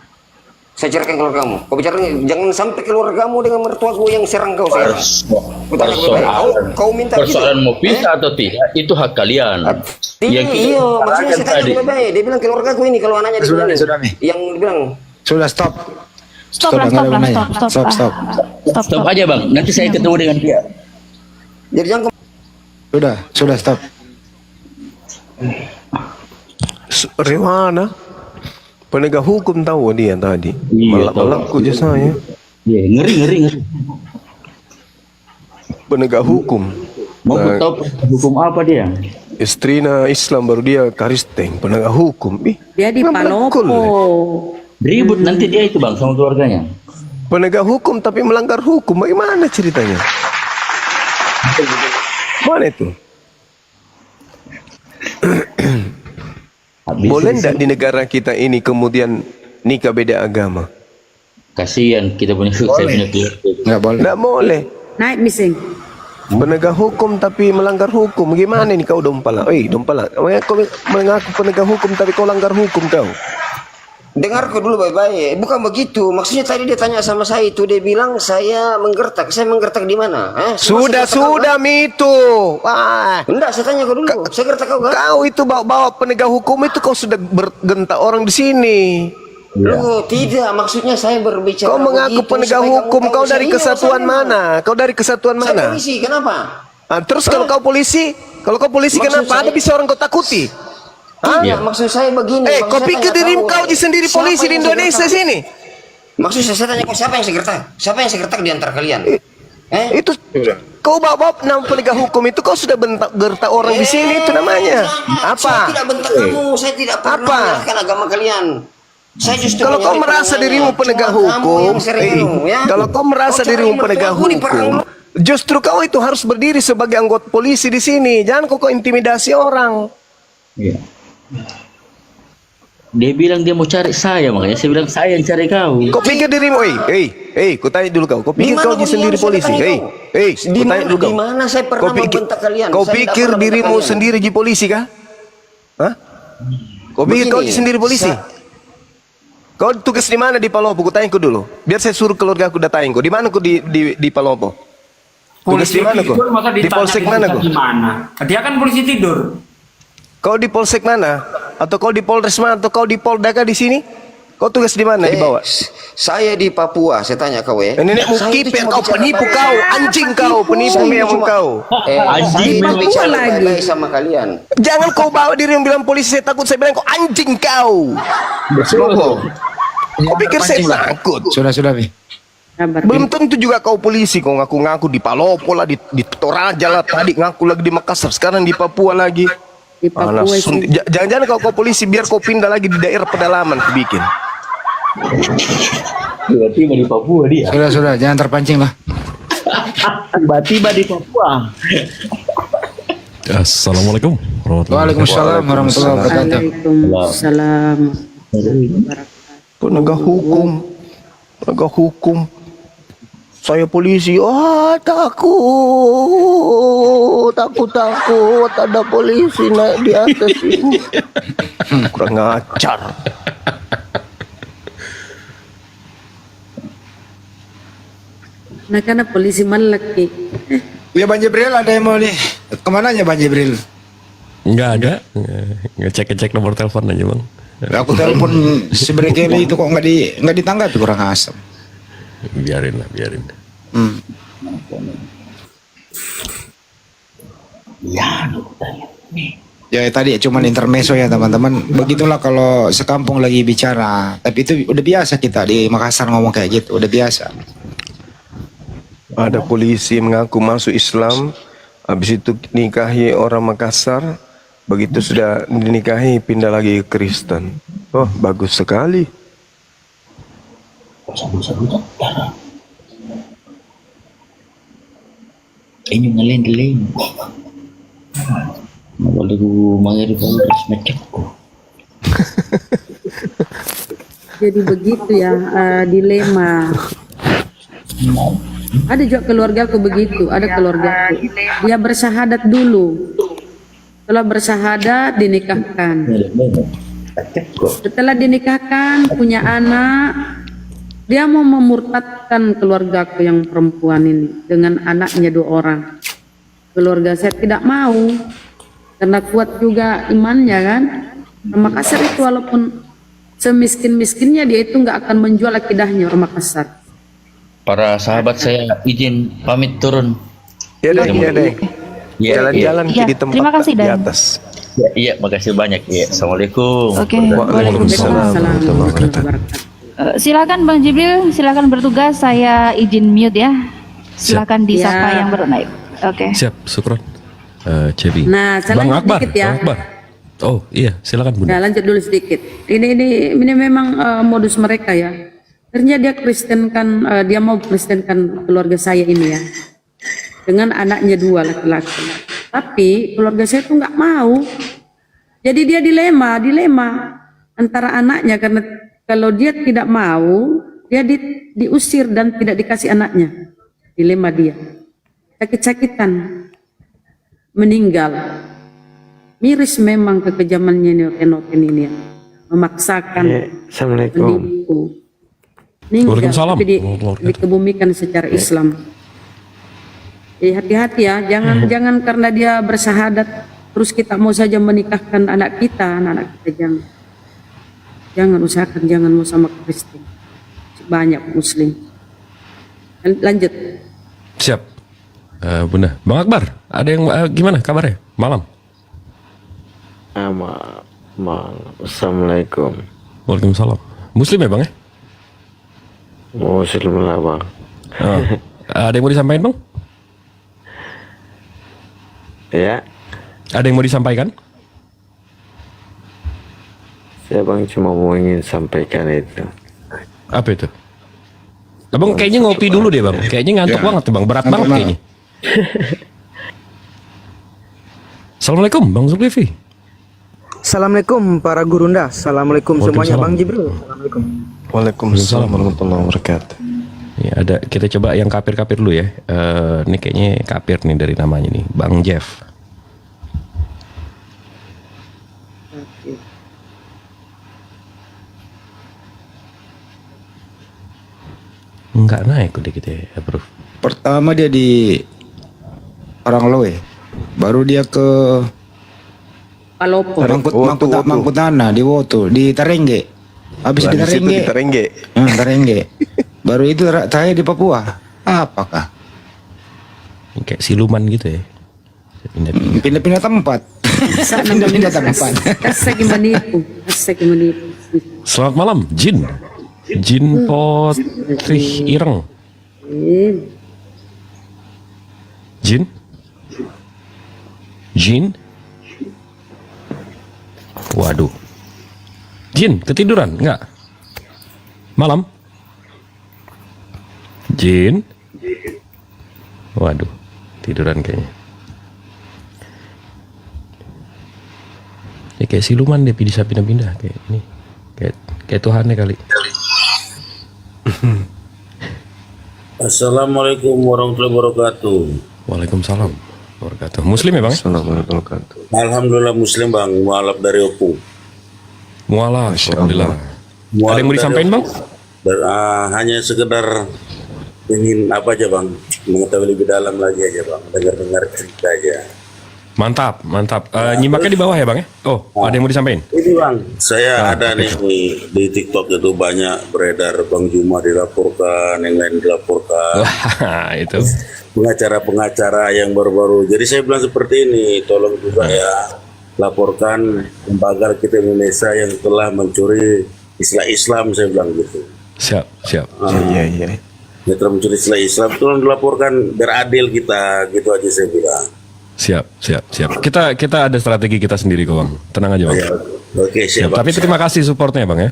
Saya ceraikan keluargamu. Kau bicara jangan sampai keluargamu dengan mertuaku yang serang kau sekarang. Kau minta persoalan gitu. mau pisah atau tidak itu hak kalian. Iya, maksudnya saya tanya baik. Dia bilang keluargaku ini kalau anaknya di sini. Yang bilang Sudah stop. Stop aja bang. Nanti saya ketemu dengan dia. jadi jangan Sudah stop. Rihana penegak hukum tahu dia tadi. Iya, Malak-malakku je saya. Iya, ngeri. Penegak hukum. Mau tahu hukum apa dia? Istrina Islam baru dia Kristen. Penegak hukum. Dia di Palopo. Ribut nanti dia itu bang sama keluarganya. Penegak hukum tapi melanggar hukum. Bagaimana ceritanya? Mana itu? Boleh enggak di negara kita ini kemudian nikah beda agama? Kasihan kita punya saya punya keluarga. Nggak boleh. Enggak boleh. Naik bising. Penegak hukum tapi melanggar hukum. Gimana ini kau dompala? Dompala. Kau mengaku penegak hukum tapi kau langgar hukum kau. dengarku dulu baik-baik. Bukan begitu. Maksudnya tadi dia tanya sama saya itu, dia bilang saya menggertak. Saya menggertak di mana? Sudah Mitu. Enggak, saya tanya kau dulu. Saya gertak kau kan? Kau itu bawa penegak hukum itu kau sudah bergentak orang di sini. Loh, tidak. Maksudnya saya berbicara. Kau mengaku penegak hukum. Kau dari kesatuan mana? Kau dari kesatuan Saya mana? polisi. Kenapa? Terus kalau kau polisi kenapa ada bisa orang kau takuti? Tidak, maksud saya begini. Kau pikir dirimu kau sendiri polisi di Indonesia sini? Maksud saya tanya kau siapa yang saya gertak? Siapa yang saya gertak di antara kalian? Itu kau bawa nama penegak hukum itu kau sudah gertak orang di sini itu namanya. Saya tidak bentak kamu. Saya tidak pernah menyalahkan agama kalian. Saya justru kalau kau merasa dirimu penegak hukum, kalau kau merasa dirimu penegak hukum, justru kau itu harus berdiri sebagai anggota polisi di sini. Jangan kau intimidasi orang. Iya. Dia bilang dia mau cari saya, makanya saya bilang saya yang cari kau. Kau pikir dirimu, kau tanya dulu kau pikir kau sendiri polisi, kau tanya dulu kau. Di mana saya pernah membentak kalian? Kau pikir dirimu sendiri di polisi kah? Kau pikir kau sendiri polisi? Kau tugas di mana di Palopo? Kau tanya kau dulu. Biar saya suruh keluarga aku datangin kau. Di mana kau di Palopo? Tugas di mana kau? Di polsek mana kau? Dia kan polisi tidur. Kau di polsek mana? Atau kau di Polres mana? Atau kau di Polda kah di sini? Kau tugas di mana di bawah? Saya di Papua. Saya tanya kau ya. Nenekmu kipir kau, penipu kau, anjing kau, penipu memang kau. Anjing bicara baik sama kalian. Jangan kau bawa diri yang bilang polisi, saya takut, saya bilang kau anjing kau. Kau pikir saya takut? Sudah, Mi. Kabar. Belum tentu juga kau polisi, kau ngaku-ngaku di Palopo lah, di Toraja lah, tadi ngaku lagi di Makassar, sekarang di Papua lagi. Di Papua Alah, sih. jangan-jangan kau polisi biar kau pindah lagi di daerah pedalaman kau bikin. Tiba-tiba di Papua dia. Sudah, jangan terpancing lah. Tiba-tiba di Papua. Assalamualaikum warahmatullahi Waalaikumsalam warahmatullahi wabarakatuh. Waalaikumsalam. Penegak hukum. Saya polisi, takut ada polisi naik di atas ini. Kurang ajar. Nah karena polisi malaki. Ya Bang Jibril, ada yang mau nih. Kemananya Bang Jibril? Enggak ada. Ngecek nomor telepon aja, Bang. Aku telepon si Brekeli itu kok nggak ditanggapi, kurang asem. Biarin. Ya tadi cuman intermezzo ya teman-teman. Begitulah kalau sekampung lagi bicara. Tapi itu udah biasa kita di Makassar ngomong kayak gitu, udah biasa. Ada polisi mengaku masuk Islam, habis itu nikahi orang Makassar, begitu sudah dinikahi pindah lagi ke Kristen. Oh, bagus sekali. Ini ngelain. Boleh ku mangir kau macam ku. Jadi begitu ya, dilema. Ada juga keluarga aku begitu, ada keluarga aku. Dia bersyahadat dulu. Setelah bersyahadat dinikahkan. Setelah dinikahkan punya anak, dia mau memurtadkan keluargaku yang perempuan ini dengan anaknya 2 orang. Keluarga saya tidak mau karena kuat juga imannya kan. Makassar itu walaupun semiskin-miskinnya dia itu nggak akan menjual akidahnya orang Makassar. Para sahabat saya izin pamit turun. Ya deh. Jalan-jalan Ya, di tempat terima kasih, di Dan. atas. Iya, makasih banyak ya. Assalamualaikum. Oke. Waalaikumsalam warahmatullahi wabarakatuh. Silakan Bang Jibril, silakan bertugas. Saya izin mute ya. Silakan disapa Ya. yang baru naik. Oke. Siap, syukron. Cebi. Nah, saya Bang lanjut Akbar, dikit ya. Bang Akbar. Oh iya, silakan Bunda. Nah, lanjut dulu sedikit. Ini memang modus mereka ya. Akhirnya dia kristenkan, dia mau kristenkan keluarga saya ini ya, dengan anaknya 2 laki-laki. Tapi keluarga saya itu nggak mau. Jadi dia dilema antara anaknya, karena kalau dia tidak mau, dia diusir dan tidak dikasih anaknya. Dilema dia, sakit-sakitan, meninggal. Miris memang kekejamannya Enoten ini ya. Memaksakan, menipu. Meninggal, Waalaikumsalam. tapi dikebumikan secara Islam. Jadi hati-hati ya, jangan karena dia bersyahadat terus kita mau saja menikahkan anak kita jangan usahakan, jangan mau sama Kristen, banyak Muslim. Lanjut. Siap. Bunda. Bang Akbar, ada yang gimana kabarnya? Malam. Assalamualaikum. Waalaikumsalam. Muslim ya Bang ya? Muslim lah Bang. Oh. Ada yang mau disampaikan Bang? Ya, Ada yang mau disampaikan? saya Bang cuma mau ingin sampaikan itu. Apa itu? Abang kayaknya ngopi dulu deh Bang. Kayaknya ngantuk banget tuh Bang. Berat banget kayaknya. Assalamualaikum Bang Zulkifli. Assalamualaikum para gurunda. Assalamualaikum semuanya Bang Jibril. Assalamualaikum. Waalaikumsalam warahmatullahi wabarakatuh. Ya, ada kita coba yang kafir-kafir dulu ya. Ini kayaknya kafir nih dari namanya nih, Bang Jeff. Enggak naik udah gitu ya, approve. Pertama dia di Parangloe, baru dia ke Palopo. Mangkutana di Woto, di Tarengge. Habis di Tarengge. Tarengge. Baru itu terakhir di Papua. Apakah? Kayak siluman gitu ya. Pindah-pindah tempat. Pindah-pindah tempat. Asik menipu. Selamat malam, Jin. Jin Potri Ireng. Jin? Jin? Waduh. Jin, ketiduran? Enggak? Malam? Jin? Waduh, tiduran kayaknya. Ya kayak siluman dia bisa pindah-pindah kayak ini. Kayak Tuhannya kali. Assalamualaikum warahmatullahi wabarakatuh. Waalaikumsalam wabarakatuh. Muslim ya bang? Assalamualaikum warahmatullahi wabarakatuh. Alhamdulillah Muslim bang, mualaf dari Opung. Mualaf, alhamdulillah. Ada yang mau disampaikan bang? Hanya sekedar ingin apa aja bang, mengetahui lebih dalam lagi aja bang, dengar-dengar cerita aja. Mantap, mantap. Nyimaknya di bawah ya bang ya? Oh, ada yang mau disampaikan? Ini bang, saya ada nih di TikTok itu banyak beredar Bang Juma dilaporkan, yang lain dilaporkan. Wah, itu. Pengacara-pengacara yang baru-baru. Jadi saya bilang seperti ini, tolong juga ya laporkan lembaga kita Indonesia yang telah mencuri istilah Islam, saya bilang gitu. Siap. Iya. Yang telah mencuri istilah Islam, tolong dilaporkan biar adil kita, gitu aja saya bilang. Siap. Kita ada strategi kita sendiri kok bang. Tenang aja bang. Oke, siap. Tapi terima kasih supportnya bang ya.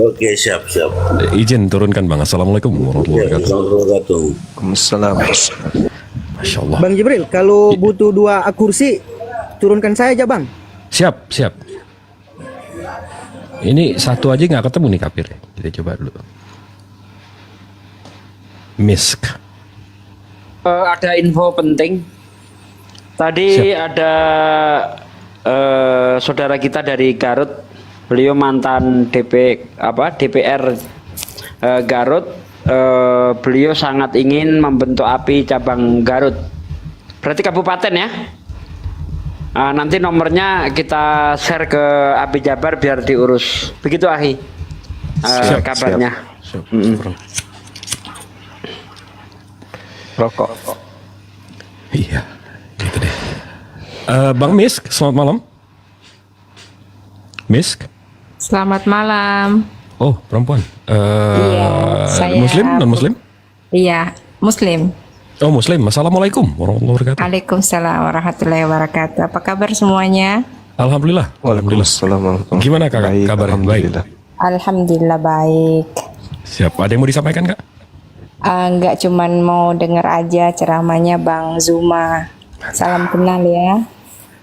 Oke, siap. Izin turunkan bang. Assalamualaikum warahmatullahi wabarakatuh. Waalaikumsalam. Masya Allah. Bang Jibril, kalau butuh 2 kursi, turunkan saya aja bang. Siap. Ini satu aja nggak ketemu nih kapir. Kita coba dulu. Misk. Ada info penting. Tadi ada saudara kita dari Garut, beliau mantan DPR Garut. Beliau sangat ingin membentuk API cabang Garut. Berarti kabupaten ya? Nanti nomornya kita share ke API Jabar biar diurus. Begitu Ahi kabarnya. Siap. Rokok. Iya. Gitu deh. Bang Misk, selamat malam. Misk. Selamat malam. Oh, perempuan. Saya Muslim, non Muslim? Iya, Muslim. Oh, Muslim. Assalamualaikum warahmatullahi wabarakatuh. Waalaikumsalam warahmatullahi wabarakatuh. Apa kabar semuanya? Alhamdulillah. Waalaikumsalam. Gimana kakak? Kabar baik. Alhamdulillah baik. Siap. Ada yang mau disampaikan kak? Enggak cuman mau denger aja ceramahnya Bang Zuma. Salam kenal ya.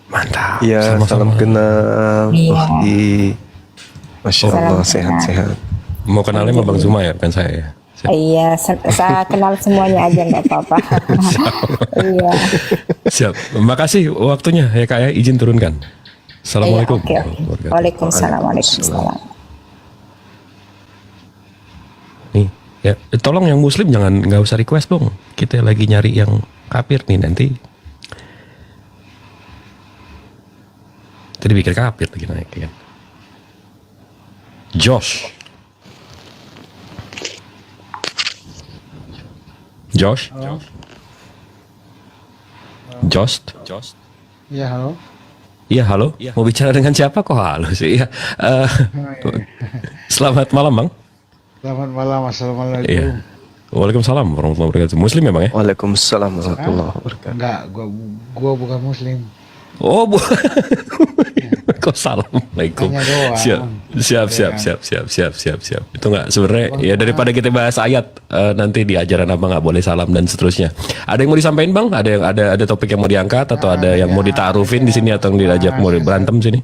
Mantap. Iya, salam kenal. Iya. Masya Allah, sehat-sehat. Mau kenalnya sama Bang Zuma ya, bukan saya ya? Iya, saya kenal semuanya aja nggak apa-apa. Iya. Siap. Makasih waktunya ya kak ya. Izin turunkan. Assalamualaikum. Iya, oke. Waalaikumsalam. Nih, ya tolong yang Muslim nggak usah request dong. Kita lagi nyari yang kafir nih nanti. Tadi bikin kafir lagi naik kan. Josh. Iya, halo. Iya, halo. Mau bicara dengan siapa kok halo sih? Iya. Selamat malam, Bang. Selamat malam, assalamualaikum. Iya. Waalaikumsalam warahmatullahi wabarakatuh. Muslim ya, Bang ya? Waalaikumsalam warahmatullahi wabarakatuh. Enggak, gua bukan Muslim. Oh, kok assalamualaikum. Siap. Itu nggak sebenarnya ya daripada kita bahas ayat nanti di ajaran abang nggak boleh salam dan seterusnya. Ada yang mau disampaikan bang? Ada topik yang mau diangkat atau ada yang mau ditaarufin di sini atau yang diajak mau berantem sini?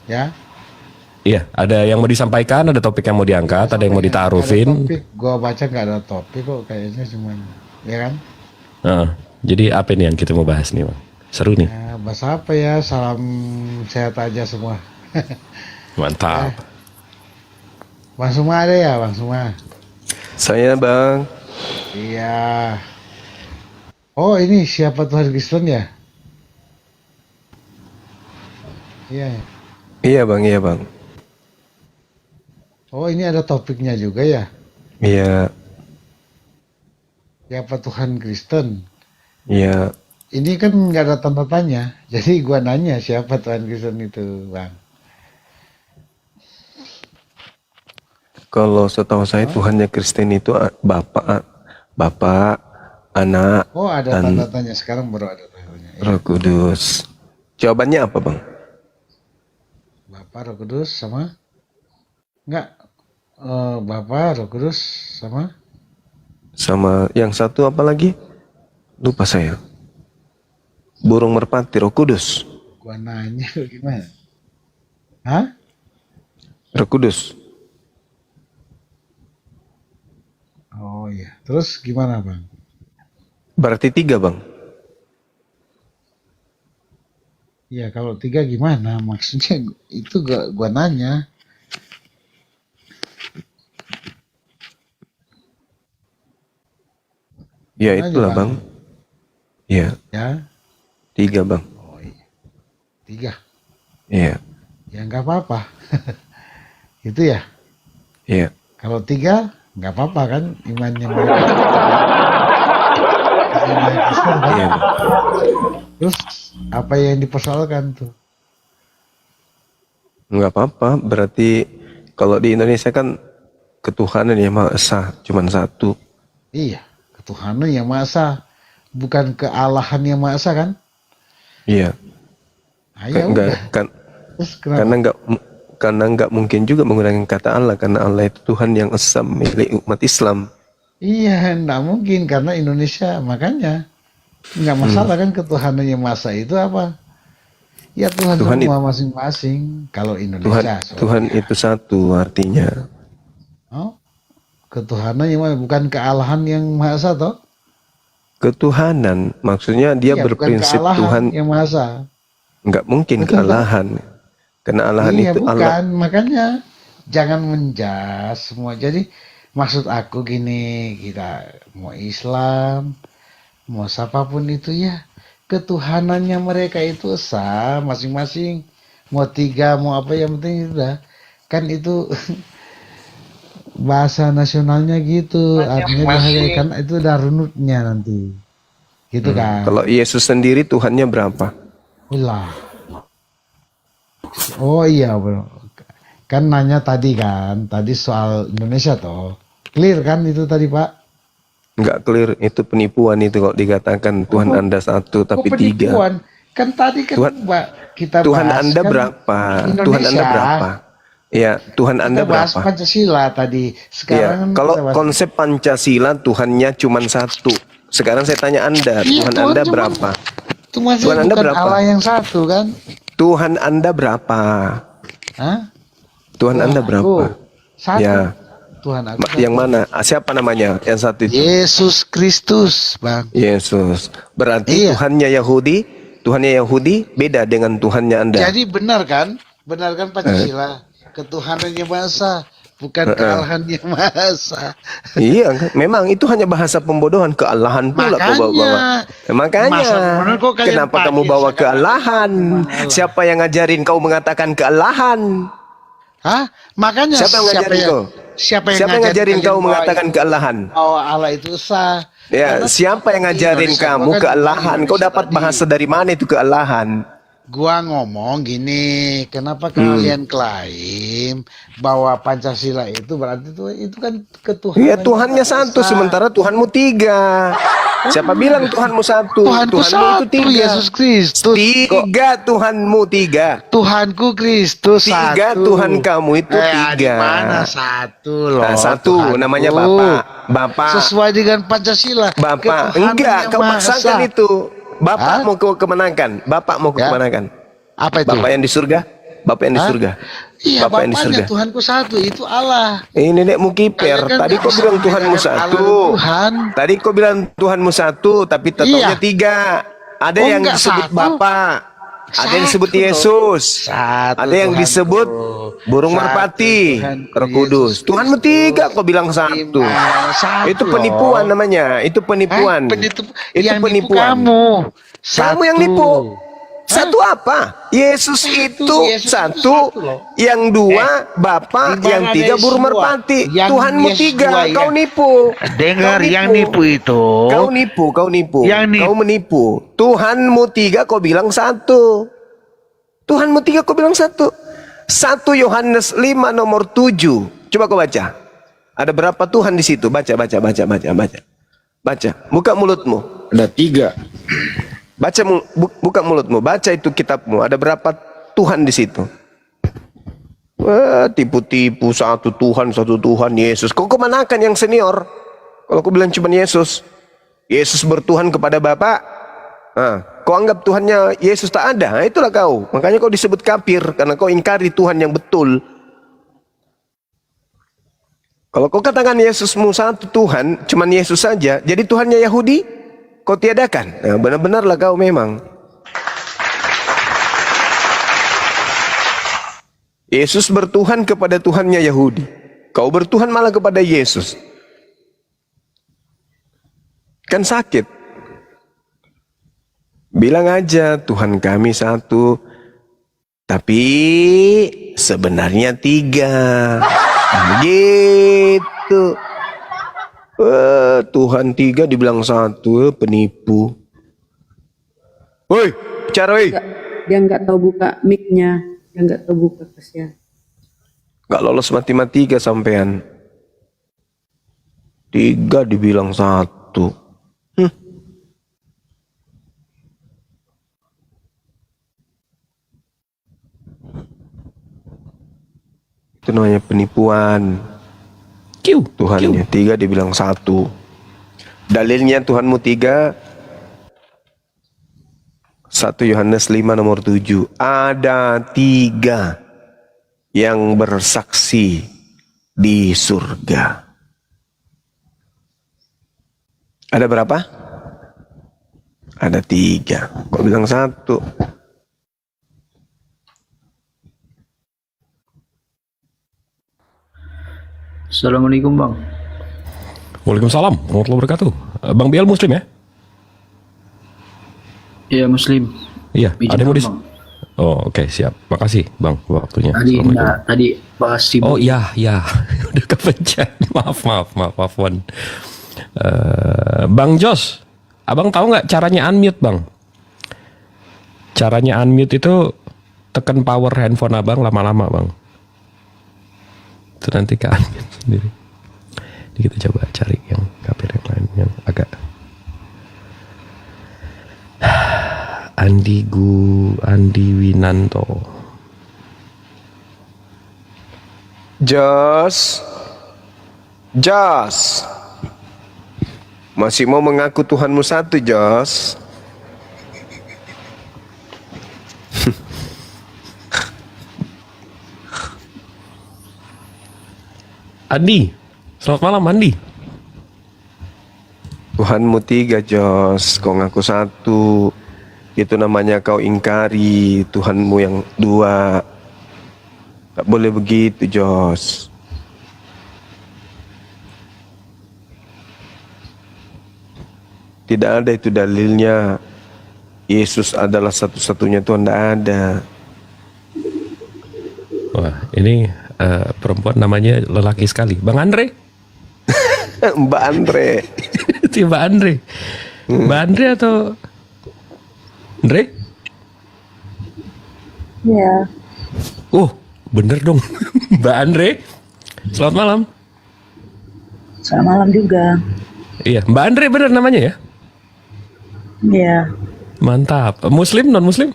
Ya. Iya, ada yang mau disampaikan, ada topik yang mau diangkat, ada yang mau ditaarufin. Gua baca nggak ada topik kok kayaknya cuman, ya kan? Jadi apa nih yang kita mau bahas nih bang? Seru nih. Bahas apa ya? Salam sehat aja semua. Mantap. Bang Suma ada ya, Bang Suma? Saya bang. Iya. Oh ini siapa Tuhan Kristen ya? Iya. Iya bang. Oh ini ada topiknya juga ya? Iya. Siapa Tuhan Kristen? Iya. Ini kan nggak ada tanda tanya, jadi gua nanya siapa Tuhan Kristen itu, Bang? Kalau setahu saya Tuhannya Kristen itu Bapa, Anak, Oh, ada dan tanda tanya. Sekarang baru ada tanya. Roh Kudus. Jawabannya apa, Bang? Bapa, Roh Kudus sama? Enggak. Bapa, Roh Kudus sama? Sama yang satu apa lagi? Lupa saya. Burung merpati, Roh Kudus. Gua nanya gimana? Hah? Roh Kudus. Oh iya. Terus gimana, Bang? Berarti 3, Bang. Ya kalau 3 gimana? Maksudnya itu gua nanya. Ya Nanya, itulah, Bang. Ya, Ya, 3, Bang. 3. Iya, Ya nggak apa-apa. Itu ya. iya. Kalau 3 nggak apa-apa kan imannya mereka. Iya, Bang. Terus apa yang dipersoalkan tuh? Nggak apa-apa, berarti kalau di Indonesia kan ketuhanan yang Maha Esa, cuman satu. Iya, ketuhanan yang Maha Esa, bukan kealahan yang Maha Esa kan? Iya. Ah, ya Nggak, udah. kan, Terus kenapa? karena nggak mungkin juga menggunakan kata Allah, karena Allah itu Tuhan yang esa milik umat Islam. Iya, enggak mungkin karena Indonesia, makanya nggak masalah kan ketuhanan yang Maha Esa itu apa? Ya Tuhan semua masing-masing. Kalau Indonesia, Tuhan itu satu artinya. oh, ketuhanan yang mana? Bukan kealahan yang Maha Esa toh? Ketuhanan, maksudnya dia Iya, bukan berprinsip kealahan Tuhan. yang Maha Esa. Nggak mungkin Betul, kealahan. Karena alahan Iya, itu bukan. Allah. Makanya jangan menjas semua. Jadi maksud aku gini, kita mau Islam, mau siapapun itu ya, ketuhanannya mereka itu esa masing-masing. Mau 3, mau apa yang penting udah. Kan itu bahasa nasionalnya gitu. Artinya bahaya, kan itu udah runutnya nanti. Gitu kan. Kalau Yesus sendiri Tuhannya berapa? Ulah. Oh iya bro, kan nanya tadi kan, tadi soal Indonesia toh, clear kan itu tadi Pak? Nggak clear, itu penipuan itu kalau dikatakan Tuhan Anda satu tapi 3. Penipuan? Kan tadi kan Pak kita Tuhan bahas Anda kan berapa? Indonesia. Tuhan Anda berapa? Ya, Tuhan Anda Kita bahas berapa? Pancasila tadi. Ya, Sekarang kan kalau kita bahas- konsep Pancasila Tuhannya cuma satu. Sekarang saya tanya Anda, Iya, Tuhan Tuhan Anda cuma- berapa? Tuhan Tuhan Anda bukan berapa? Allah yang satu kan? Tuhan Anda berapa? Hah? Tuhan Anda Aku berapa? satu. Ya, Tuhan aku satu. yang mana? Siapa namanya? Yang satu itu? Yesus Kristus, Bang. Yesus. Berarti Iya. Tuhannya Yahudi beda dengan Tuhannya Anda. Jadi benar kan Pancasila, ketuhanan yang Maha Esa, bukan kealahan yang Maha Esa. Iya, memang itu hanya bahasa pembodohan, kealahan pula kau bawa. Masa Makanya, benar kok kalian kenapa pakai kamu bawa seakan-akan kealahan? Siapa yang ngajarin kau mengatakan kealahan? Hah? Makanya Siapa yang ngajarin kau? Siapa yang Siapa yang ngajarin kalian kau bahwa mengatakan kealahan? bahwa Allah itu esa? Ya, Karena siapa yang ngajarin Indonesia kamu gua kan kealahan? Kau Indonesia dapat tadi. bahasa dari mana itu kealahan? Gua ngomong gini, kenapa kalian klaim bahwa Pancasila itu berarti itu kan ketuhanan. Iya, Tuhannya satu, sementara Tuhanmu 3. Siapa bilang Tuhanmu satu? Tuhanku Tuhanmu satu, Yesus Kristus. 3, Tuhanmu 3. Tuhanku Kristus 3, satu. Tuhan kamu itu 3. Mana satu loh? Nah, satu Tuhanku. namanya Bapak. Sesuai dengan Pancasila. Bapak. Ketuhanan Enggak, yang kau Maha paksakan Esa. itu. Bapak Hah? mau ke kemenangan. Bapak mau ke Ya. kemenangan. Apa itu? Bapak yang di surga. Bapak yang di Hah? surga. Iya, Bapak yang di bapaknya surga. Tuhanku satu, itu Allah. Ini nekmu kiper. Kalian kan Tadi nggak kau bisa bilang Tuhanmu membedakan Allah satu. dan Tuhan. Tadi kau bilang Tuhanmu satu, tapi tetapnya Iya. 3. Ada Oh, yang enggak, disebut satu. Bapak. Ada yang disebut Satu loh. Yesus. Satu Ada yang Tuhanku. disebut burung Satu merpati. Tuhanku, Roh Kudus. Yesus Tuhanmu 3, kau bilang satu. Satu Itu loh. penipuan namanya. Itu penipuan. Itu Itu nipu penipuan. kamu. Kamu yang Satu. nipu. Satu apa? Yesus itu Yesus itu satu, satu loh. yang 2 Bapak, di yang mana 3 ada burung Yesus merpati. dua? Yang Tuhanmu Yesus 3, dua, kau ya. nipu. Dengar, Kau yang nipu itu. Kau nipu. Yang nipu. Kau menipu. Tuhanmu 3, kau bilang satu. Tuhanmu 3, kau bilang satu. 1 Yohanes 5 nomor 7. Coba kau baca. Ada berapa Tuhan di situ? Baca. Baca, buka mulutmu. Ada 3. Baca, buka mulutmu. Baca itu kitabmu. Ada berapa Tuhan di situ? Wah, tipu-tipu, satu Tuhan, Yesus. Kau kemanakan yang senior? Kalau kau bilang cuma Yesus. Yesus bertuhan kepada Bapa. Nah, kau anggap Tuhannya Yesus tak ada. Nah, itulah kau. Makanya kau disebut kafir karena kau ingkari Tuhan yang betul. Kalau kau katakan Yesusmu satu Tuhan, cuman Yesus saja, jadi Tuhannya Yahudi, kau tiadakan. Nah, benar-benarlah kau memang. Yesus bertuhan kepada Tuhannya Yahudi. Kau bertuhan malah kepada Yesus. Kan sakit. Bilang aja Tuhan kami satu, tapi sebenarnya 3. Begitu. Tuhan 3 dibilang 1, penipu. Woi, bicara woi. Dia nggak tahu buka mic-nya, dia nggak tahu buka, kasihan. Gak lolos matematika sampean. 3 dibilang 1. Itu namanya penipuan. Tuhannya 3 dibilang 1. Dalilnya Tuhanmu 3. 1 Yohanes 5 nomor 7. Ada 3 yang bersaksi di surga. Ada berapa? Ada 3. Kok bilang 1? Assalamualaikum Bang. Waalaikumsalam warahmatullahi wabarakatuh. Bang Bial Muslim ya? Iya Muslim. Iya, Izin ada yang mau Bang. Oh, oke, siap. Makasih Bang waktunya. Tadi Assalamualaikum. tadi bahas si Oh iya, udah kepencet. Maaf, Wan. Bang Jos, abang tahu nggak caranya unmute Bang? Caranya unmute itu tekan power handphone abang lama-lama Bang. Itu nanti ke unmute sendiri. Jadi kita coba cari yang kafir yang lain yang agak Andi Winanto. Jos. Masih mau mengaku Tuhanmu 1, Jos? Andi, selamat malam Andi. Tuhanmu 3, Jos. Kau ngaku 1. Itu namanya kau ingkari Tuhanmu yang 2. Tak boleh begitu, Jos. Tidak ada itu dalilnya. Yesus adalah satu-satunya Tuhan, tidak ada. Wah, ini perempuan namanya lelaki sekali. Bang Andre? Mbak Andre. Itu Mbak Andre. Mbak Andre atau Andre? Iya. Oh, bener dong. Mbak Andre. Selamat malam. Selamat malam juga. Iya, Mbak Andre bener namanya ya? Iya. Mantap. Muslim, non Muslim?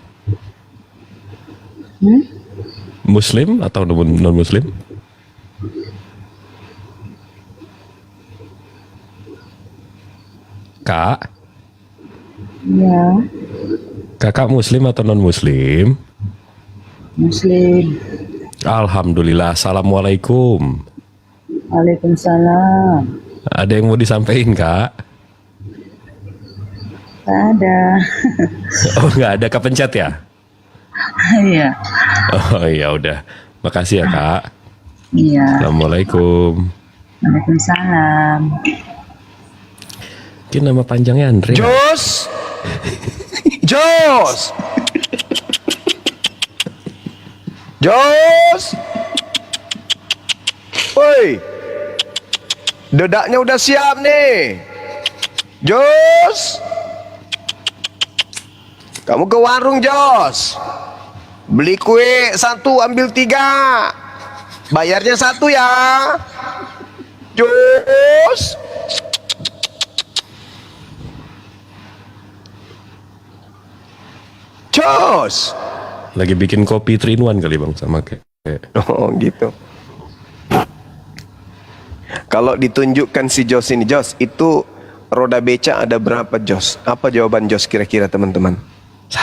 Muslim atau non Muslim? Kak? Iya. Kakak Muslim atau non Muslim? Muslim. Alhamdulillah. Assalamualaikum. Waalaikumsalam. Ada yang mau disampaikan, Kak? Tak ada. Oh, nggak ada, kepencet ya? Iya. Oh ya udah. Makasih ya, Kak. Iya. Assalamualaikum. Waalaikumsalam. Mungkin nama panjangnya Andre. Jos. Jos. Jos. Woi. Dedaknya udah siap nih. Jos. Kamu ke warung, Jos. Beli kue 1, ambil 3. Bayarnya 1 ya. Jos. Jos. Lagi bikin kopi 3 in 1 kali bang sama kayak. Oh gitu. Kalau ditunjukkan si Jos ini, Jos, itu roda beca ada berapa Jos? Apa jawaban Jos kira-kira teman-teman? 1.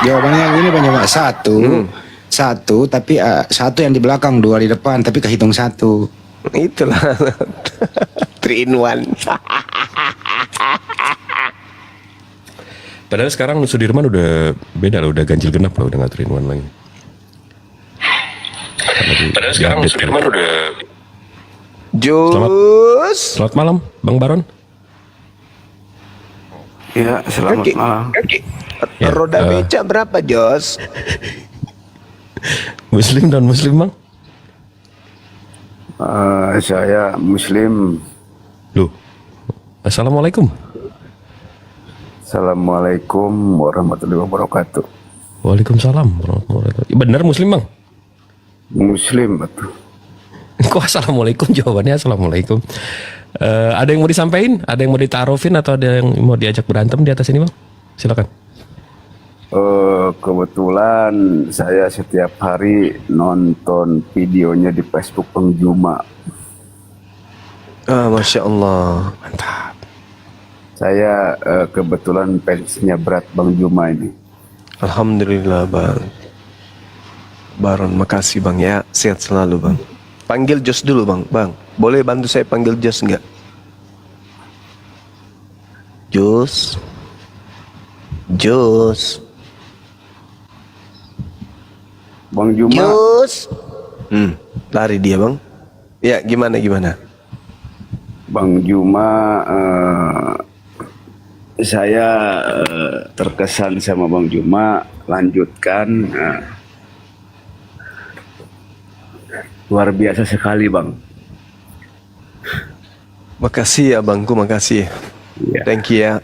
Jawabannya gini Bang Juma, 1, tapi 1 yang di belakang, 2 di depan, tapi kehitung 1. Itulah 3 in 1. Padahal sekarang Sudirman udah beda loh, udah ganjil genap loh, udah nggak 3 in 1 lagi. Padahal sekarang Sudirman udah. Selamat malam, Bang Baron. Ya, selamat malam. Ya, Roda beca berapa Jos? Muslim dan Muslim bang? Saya Muslim. Loh, Assalamualaikum. Assalamualaikum warahmatullahi wabarakatuh. Waalaikumsalam warahmatullahi wabarakatuh. Benar Muslim bang? Muslim betul. Kok assalamualaikum jawabannya assalamualaikum. Ada yang mau disampaikan? Ada yang mau ditaarufin atau ada yang mau diajak berantem di atas ini bang? Silakan. Kebetulan saya setiap hari nonton videonya di Facebook Bang Juma. Masya Allah, mantap. Saya kebetulan fansnya berat Bang Juma ini. Alhamdulillah bang. Baron, makasih bang ya, sehat selalu bang. Panggil Jos dulu bang, boleh bantu saya panggil Jos nggak? Jos, Bang Juma. Jos. Lari dia bang. Ya gimana? Bang Juma, saya terkesan sama Bang Juma. Lanjutkan. Luar biasa sekali bang. Makasih ya bangku, makasih. Thank you ya.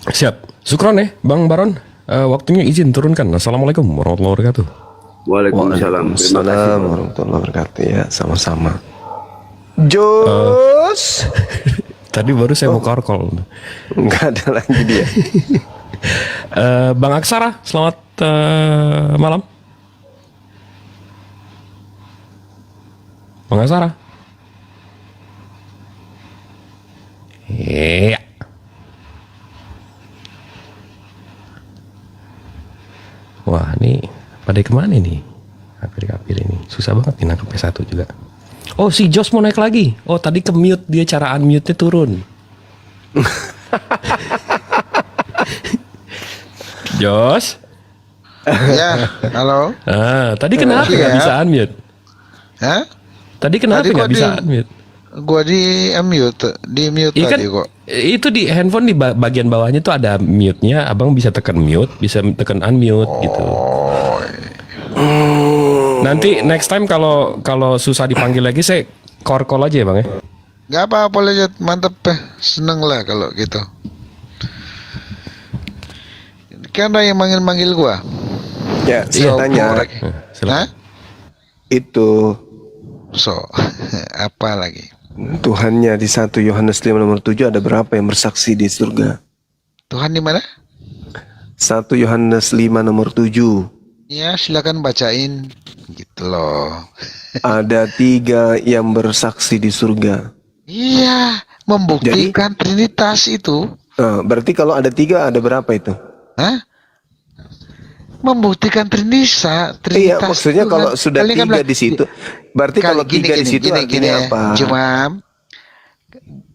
Siap, syukron ya Bang Baron. Waktunya izin turunkan. Assalamualaikum warahmatullahi wabarakatuh. Waalaikumsalam. Terima kasih warahmatullahi wabarakatuh ya, sama-sama. Jos. Tadi baru saya mau korkol. Enggak ada lagi dia. Bang Aksara, selamat malam. Bang Aksara. Iya. Wah, ini pada kemana nih? Kapir ini susah banget nih nangkep P1 juga. Oh, si Jos mau naik lagi. Oh, tadi ke mute dia, cara unmute-nya turun. Jos. Ya, halo. Tadi kenapa nggak bisa unmute? Hah? Tadi kenapa nggak bisa unmute? Gua di mute tadi kok. Itu di handphone di bagian bawahnya tuh ada mute-nya, abang bisa tekan mute, bisa tekan unmute gitu. Nanti next time kalau susah dipanggil lagi saya call aja ya bang ya. Gak apa-apa aja, mantep seneng lah kalau gitu. Kan ada yang manggil gua. Ya, saya tanya. Hah? Itu apa lagi? Tuhannya di 1 Yohanes 5 nomor 7 ada berapa yang bersaksi di surga? Tuhan di mana? 1 Yohanes 5 nomor 7. Ya, silakan bacain gitu loh. Ada 3 yang bersaksi di surga. Iya, membuktikan Trinitas itu. Berarti kalau ada 3 ada berapa itu? Hah? Membuktikan Trinitas. Iya, maksudnya kalau sudah 3 di situ, berarti kalau 3 di situ artinya apa? Cuma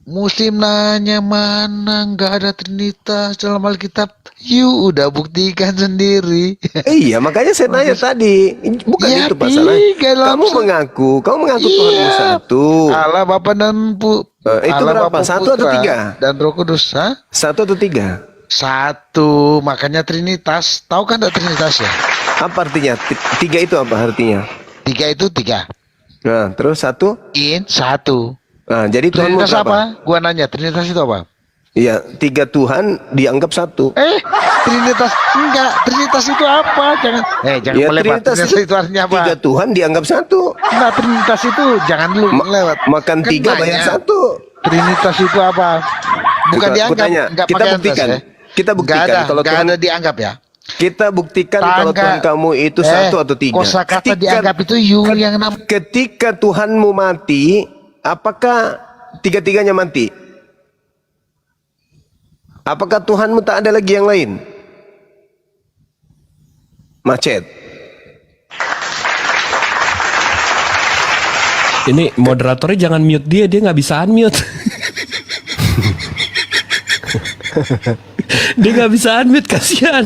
Muslim nanya mana nggak ada Trinitas dalam Alkitab. You udah buktikan sendiri. Iya, makanya saya tanya tadi. Bukan itu masalahnya. Kamu mengaku Tuhan satu. Allah Bapa dan itu berapa? 1 atau 3? Dan Roh Kudus. 1 atau 3? 1, makanya Trinitas. Tahu kan tak Trinitas ya? Apa artinya? 3 itu apa artinya? 3 itu 3. Nah, terus 1? 1. Nah, jadi Tuhan Trinitas apa? Gua nanya, Trinitas itu apa? Iya, 3 Tuhan dianggap satu. Trinitas enggak, Trinitas itu apa? Jangan Ya, melebar. Trinitas itu artinya apa? 3 Tuhan dianggap satu. Nah, Trinitas itu jangan dulu lewat. Makan 3 bayar 1. Trinitas itu apa? Bukan dianggap, enggak kita pakai buktikan. atas, ya. Kita buktikan Nggak ada, kalau nggak Tuhan ada dianggap ya. Kita buktikan kalau Tuhan kamu itu 1 atau 3. Kosakata dianggap itu yang ketika Tuhanmu mati, apakah 3-3-nya mati? Apakah Tuhanmu tak ada lagi yang lain? Macet. Ini moderatornya jangan mute dia nggak bisa unmute. Dia nggak bisa unmute, kasihan.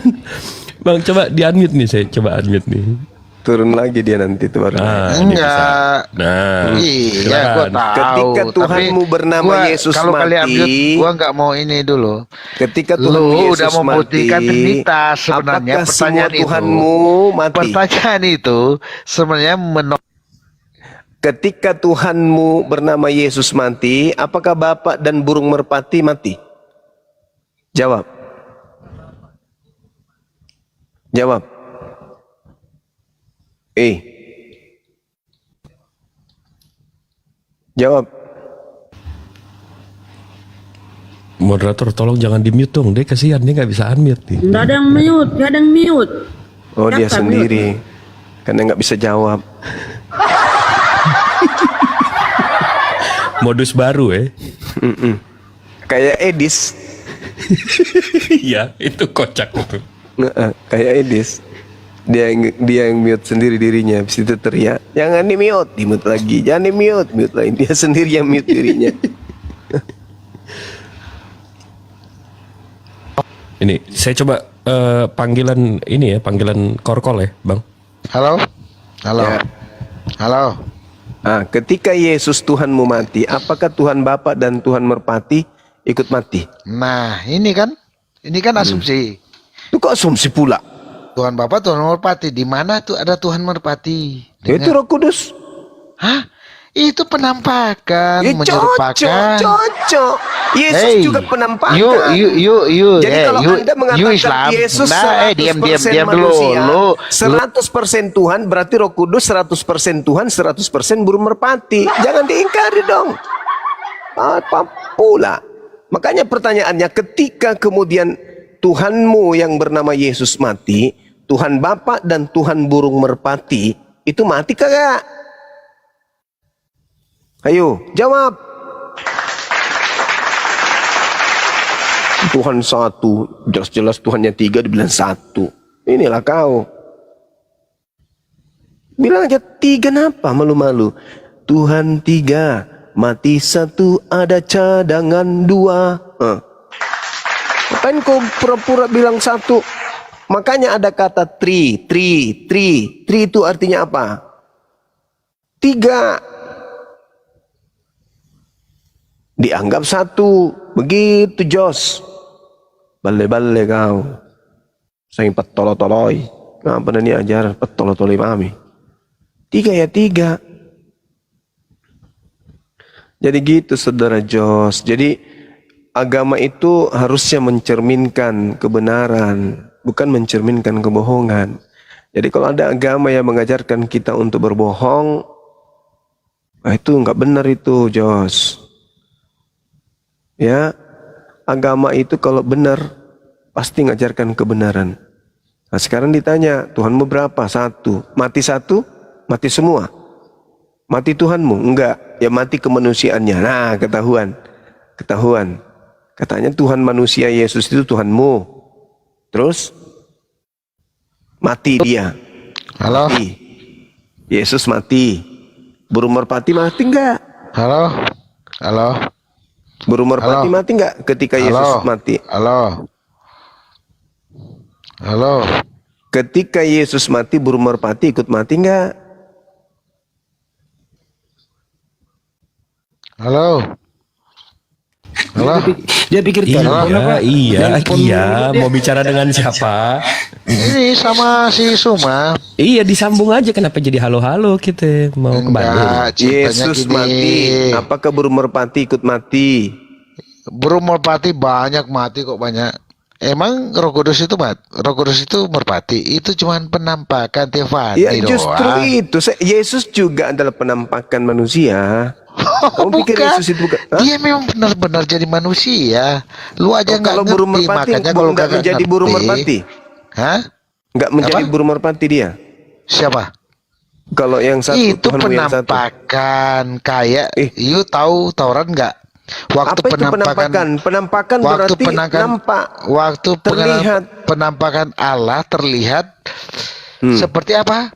Bang, coba di unmute nih, saya coba unmute nih. Turun lagi dia nanti tuh baru. Enggak. Nah, iya, gua tahu. Ketika Tuhanmu bernama Yesus kalau kalian mati, mute, gua nggak mau ini dulu. Ketika Tuhan Lu Yesus udah membuktikan mati, Trinitas sebenarnya. apakah Pertanyaan semua Tuhanmu mati? Pertanyaan itu sebenarnya Ketika Tuhanmu bernama Yesus mati, apakah Bapa dan burung merpati mati? Jawab. Jawab. Jawab. Moderator tolong jangan di mute dong, dia kasihan, dia nggak bisa unmute nih. Nggak ada yang mute, nggak ada yang mute. Oh, dia Siapa sendiri. Karena nggak bisa jawab. Modus baru ya. Kayak Edis. Iya, itu kocak itu. Kayak Edis. Dia yang mute sendiri dirinya, habis itu teriak, jangan di mute lagi, jangan di mute lagi. Dia sendiri yang mute dirinya. Ini saya coba panggilan ini ya, panggilan korkol ya, Bang. Halo. Ya. Halo. Nah, ketika Yesus Tuhanmu mati, apakah Tuhan Bapa dan Tuhan Merpati ikut mati? Nah, ini kan asumsi. Itu kok asumsi pula? Tuhan Bapa, Tuhan Merpati. Di mana tuh ada Tuhan Merpati? Itu Roh Kudus. Hah? Itu penampakan, menyerupakan. Cocok. Yesus juga penampakan. Jadi kalau Anda mengatakan Yesus 100% manusia, 100% Tuhan, berarti Roh Kudus 100% Tuhan, 100% burung merpati. Jangan diingkari dong. Apa pula? Makanya pertanyaannya, ketika kemudian Tuhanmu yang bernama Yesus mati, Tuhan Bapa dan Tuhan burung merpati itu mati kagak? Ayo, jawab. Tuhan 1, jelas-jelas Tuhannya 3 dibilang 1. Inilah kau. Bilang aja 3 kenapa malu-malu? Tuhan 3, mati 1, ada cadangan 2. Ngapain kau pura-pura bilang 1? Makanya ada kata tri itu artinya apa? 3. Dianggap 1. Begitu Jos. Bale-bale kau. Saya petolo-toloi. Ngapa ini ajar petolo-toloi mami? 3 ya 3. Jadi gitu saudara Jos. Jadi agama itu harusnya mencerminkan kebenaran, bukan mencerminkan kebohongan. Jadi kalau ada agama yang mengajarkan kita untuk berbohong, itu nggak benar itu Jos. Ya, agama itu kalau benar pasti ngajarkan kebenaran. Nah sekarang ditanya, Tuhanmu berapa? 1. Mati 1? Mati semua? Mati Tuhanmu? Enggak, ya mati kemanusiaannya. Nah ketahuan. Katanya Tuhan manusia Yesus itu Tuhanmu. Terus mati dia. Halo. Mati. Yesus mati. Burung merpati mati enggak? Halo. Burung merpati mati enggak ketika Yesus mati? Halo. Ketika Yesus mati, burung merpati ikut mati enggak? Halo. Dia pikir iya, mau bicara dengan siapa? Ini sama si Suma. Iya, disambung aja, kenapa jadi halo-halo kita mau ke Bandung? Yesus mati, apakah burung merpati ikut mati? burung merpati banyak mati kok banyak. Emang Roh Kudus itu merpati, itu cuman penampakan Tiffany Ya justru doang. itu. Yesus juga adalah penampakan manusia. Kamu pikir Bukan, Yesus itu bukan? Hah? dia memang benar-benar jadi manusia. Lu aja nggak Kalau burung ngerti, merpati makanya kalau nggak kagak menjadi burung ngerti, merpati? hah? Nggak menjadi Apa? burung merpati dia? Siapa? Kalau yang satu Itu Tuhanmu yang satu. penampakan kayak, you tahu Taurat nggak? Waktu Apa itu penampakan? Penampakan waktu berarti penangkan, nampak, waktu terlihat. penampakan Allah terlihat seperti apa?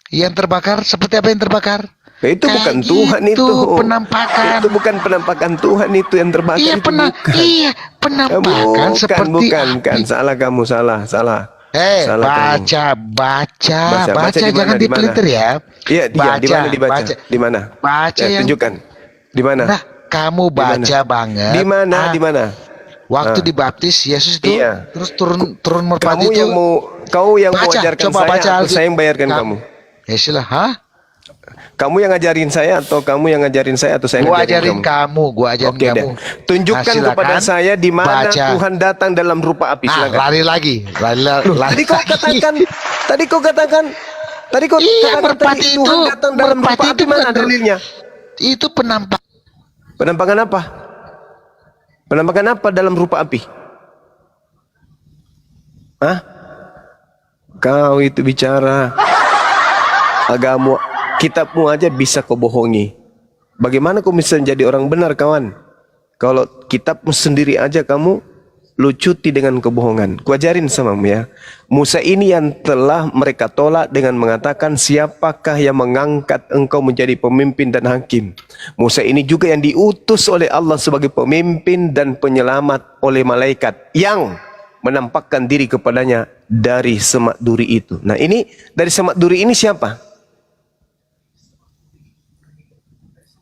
Yang terbakar seperti apa yang terbakar? Ya, itu Kayak bukan Tuhan gitu, itu. penampakan. Itu bukan penampakan Tuhan itu yang terbakar Iya, itu bukan. penampakan Bukan, seperti bukan. Salah kamu, salah. Salah kamu. baca, di mana, jangan di mana? dipelintir ya. Iya, di mana dibaca? Di mana? Baca Ya, yang tunjukkan. Di mana? Nah, kamu baca banget. Di mana? Ah, Di mana? Waktu Ah. dibaptis Yesus itu, Iya. terus turun merpati Kamu itu. yang mau Baca, ajarkan coba saya baca atau Alkitab. saya yang bayarkan kamu? Ya silah, hah? Kamu yang ngajarin saya atau kamu yang ngajarin saya atau saya yang Gua ngajarin ajarin kamu, gua ajarin Oke kamu. deh. Tunjukkan Nah, kepada silakan. saya di mana Baca. Tuhan datang dalam rupa api. Ah, Silakan. lari lagi. Tadi kau katakan, tadi kau katakan merpati tadi Tuhan itu- datang dalam rupa merpati api, itu mana bukan- dalilnya? Itu Penampakan apa? Penampakan apa dalam rupa api? Hah? Kau itu bicara agama, kitabmu aja bisa kau bohongi. Bagaimana kau bisa menjadi orang benar, kawan? Kalau kitabmu sendiri aja kamu lucuti dengan kebohongan. Kuajarin samamu ya. Musa ini yang telah mereka tolak dengan mengatakan, siapakah yang mengangkat engkau menjadi pemimpin dan hakim? Musa ini juga yang diutus oleh Allah sebagai pemimpin dan penyelamat oleh malaikat yang menampakkan diri kepadanya dari semak duri itu. Nah, ini dari semak duri ini siapa?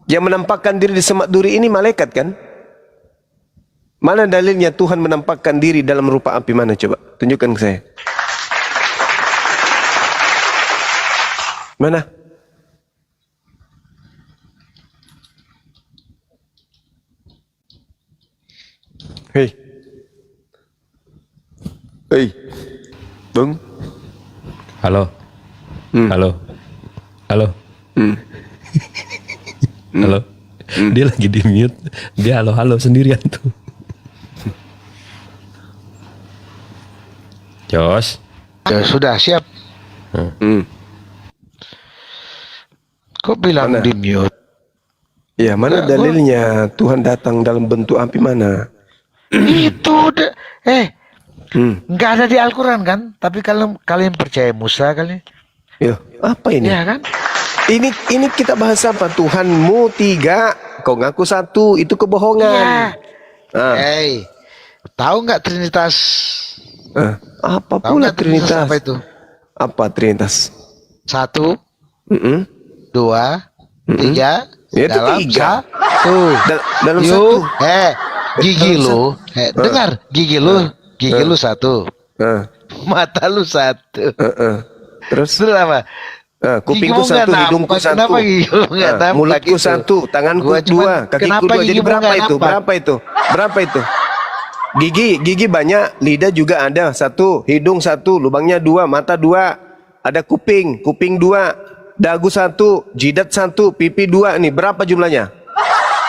Yang menampakkan diri di semak duri ini malaikat kan? Mana dalilnya Tuhan menampakkan diri dalam rupa api? Mana coba? Tunjukkan ke saya. Mana? Hei. Hei. Bang. Halo. Halo. Halo. Halo. Dia lagi di mute. Dia halo-halo sendirian tuh. Jos. Ya sudah siap. Kok bilang di mute? Ya, mana dalilnya Tuhan datang dalam bentuk api mana? Itu nggak ada di Al-Quran kan? Tapi kalau kalian percaya Musa kali? Ya, apa ini? Ya kan? Ini kita bahas apa? Tuhanmu 3, kau ngaku 1, itu kebohongan. Iya. Tahu nggak Trinitas? Apa Tahu pula nggak Trinitas Trinitas? apa itu? Apa Trinitas? 1, 2, 3. Ya, itu dalam 3. Dalam Yuk, 1. gigi lu, dengar, gigi lu 1, mata lu 1. Terus apa? Kupingku Gigimu 1, nggak hidungku nampak. 1, Kenapa gigimu nggak nampak mulutku gitu? 1, tanganku Gua 2, cuman, kakiku kenapa 2. Jadi gigimu berapa nggak itu? nampak? Berapa itu? Gigi banyak, lidah juga ada 1, hidung 1, lubangnya 2, mata 2, ada kuping 2, dagu 1, jidat 1, pipi 2. Nih berapa jumlahnya?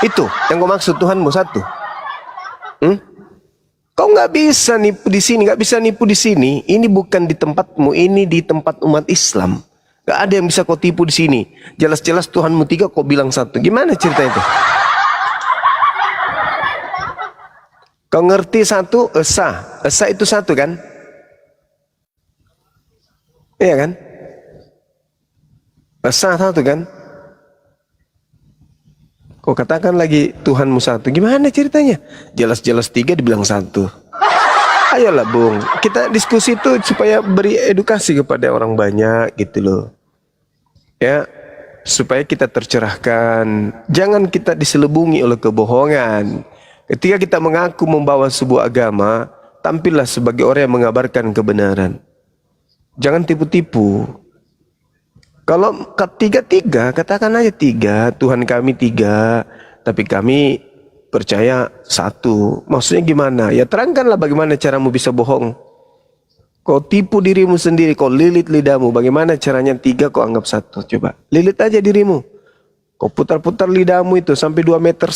Itu yang kau maksud Tuhanmu 1. Kau nggak bisa nipu di sini, nggak bisa nipu di sini. Ini bukan di tempatmu, ini di tempat umat Islam. Nggak ada yang bisa kau tipu di sini. Jelas-jelas Tuhanmu 3, kau bilang 1. Gimana cerita itu? Kau ngerti 1 esa? Esa itu 1 kan? Iya kan? Esa 1 kan? Kau katakan lagi Tuhanmu 1. Gimana ceritanya? Jelas-jelas 3 dibilang 1. Ayolah Bung, kita diskusi itu supaya beri edukasi kepada orang banyak gitu loh. Ya, supaya kita tercerahkan. Jangan kita diselubungi oleh kebohongan. Ketika kita mengaku membawa sebuah agama, tampillah sebagai orang yang mengabarkan kebenaran. Jangan tipu-tipu. Kalau 3, katakan aja 3, Tuhan kami 3, tapi kami percaya satu. Maksudnya gimana? Ya terangkanlah bagaimana caramu bisa bohong. Kau tipu dirimu sendiri, kau lilit lidahmu. Bagaimana caranya 3 kau anggap 1? Coba lilit aja dirimu. Kau putar-putar lidahmu itu sampai 2,5 meter.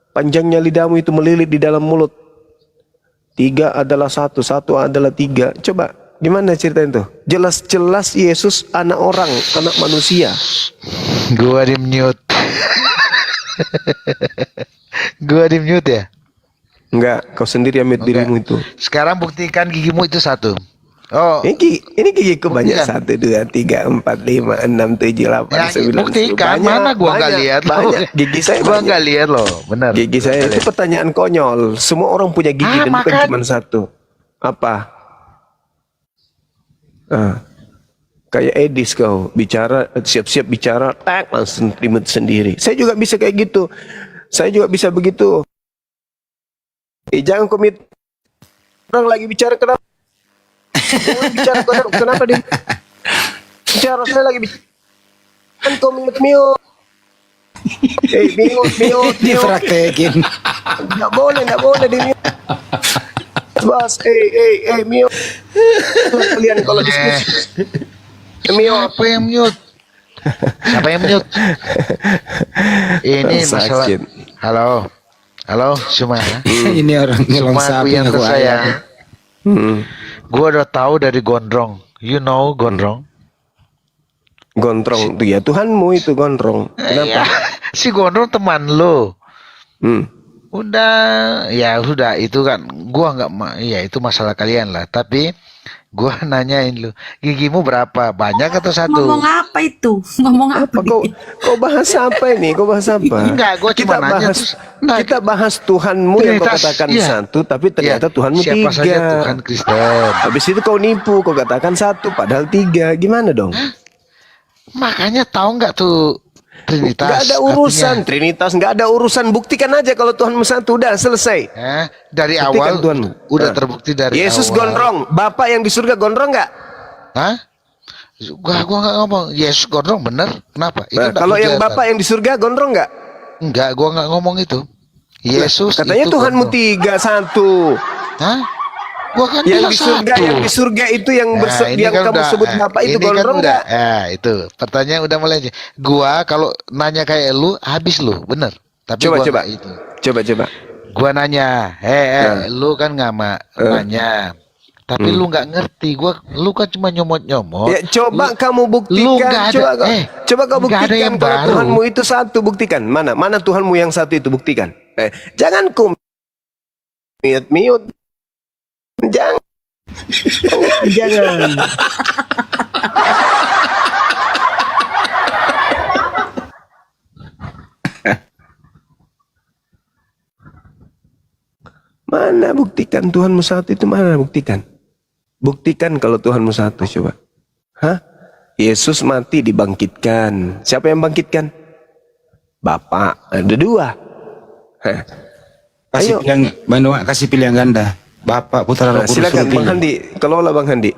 Panjangnya lidahmu itu melilit di dalam mulut. 3 adalah 1, 1 adalah 3. Coba gimana ceritain tuh? Jelas-jelas Yesus anak orang, anak manusia. Gua di mute. Gua di mute ya? Enggak, kau sendiri yang mute dirimu itu. Sekarang buktikan gigimu itu 1. Oh, ini gigiku banyak 1, 2, 3, 4, 5, 6, 7, 8, 9. Buktikan, Banyak, mana gua nggak banyak, lihat loh. banyak. Gigi saya Gua banyak. nggak lihat loh, benar. Gigi saya itu pertanyaan konyol. Semua orang punya gigi dan bukan makan. cuma 1. Apa? Kayak Edis kau bicara, siap-siap bicara, tak langsung remote sendiri. Saya juga bisa kayak gitu. Saya juga bisa begitu. Jangan komit. Orang lagi bicara kenapa? Jangan bicara kenapa dia? Bicara saya lagi bicara. Kan kau mute. Mute. Dipraktekin. Nggak boleh di mute. Bos, mute. Kalian kalau diskusi. Siapa yang mute? Siapa yang mute? Ini masalah. Sakit. Halo, semua. Ini orang ngelong Semua sapi yang ngaku tersayang. ayam. Gua udah tahu dari Gondrong. You know Gondrong? Gondrong tuh ya Tuhanmu itu Gondrong. Kenapa? Si Gondrong teman lo. Udah itu kan gua ya itu masalah kalian lah, tapi gua nanyain lu, gigimu berapa? Banyak atau 1? Ngomong apa itu? Ngomong apa? Kau bahas apa ini? Kau bahas apa? Enggak, gua cuma nanya terus. Kita bahas Tuhanmu yang kau Trinitas, katakan iya. 1, tapi ternyata Tuhanmu 3. Siapa saja Tuhan Kristen. Habis itu kau nipu, kau katakan 1 padahal 3. Gimana dong? Makanya tahu nggak tuh Trinitas? Nggak ada urusan artinya. Trinitas, nggak ada urusan. Buktikan aja kalau Tuhanmu 1, udah selesai. Dari Buktikan awal Tuhanmu. udah terbukti dari Yesus awal. gondrong, Bapak yang di surga gondrong nggak? Hah? Gua nggak ngomong Yesus gondrong, bener? Kenapa? Itu Nah, nggak kalau yang hujatan. Bapak yang di surga gondrong nggak? Enggak, gua nggak ngomong itu. Yesus Katanya itu Tuhanmu gondrong. 3, 1. Hah? Gua kan Yang bilang di surga 1. itu yang ini yang kan kamu udah, sebut Bapak itu ini kan gondrong udah, nggak? itu pertanyaan udah mulai. Gua kalau nanya kayak lu habis lu, bener. Tapi Coba. gua nggak itu. Coba. Gua nanya, lu kan nggak nanya, tapi lu nggak ngerti. Lu kan cuma nyomot. Ya, coba kamu buktikan. Lu nggak ada, coba kau nggak ada buktikan yang kalau baru. Tuhanmu itu 1, buktikan. Mana Tuhanmu yang 1 itu, buktikan. Jangan mute. Jangan. Mana buktikan Tuhanmu 1 itu, mana buktikan? Buktikan kalau Tuhanmu 1, coba. Hah? Yesus mati dibangkitkan. Siapa yang bangkitkan? Bapak. Ada 2. Hah. Kasih pilihan ganda. Bapak putra Roh Kudus. Silakan Bang Handi, kelola Bang Handi.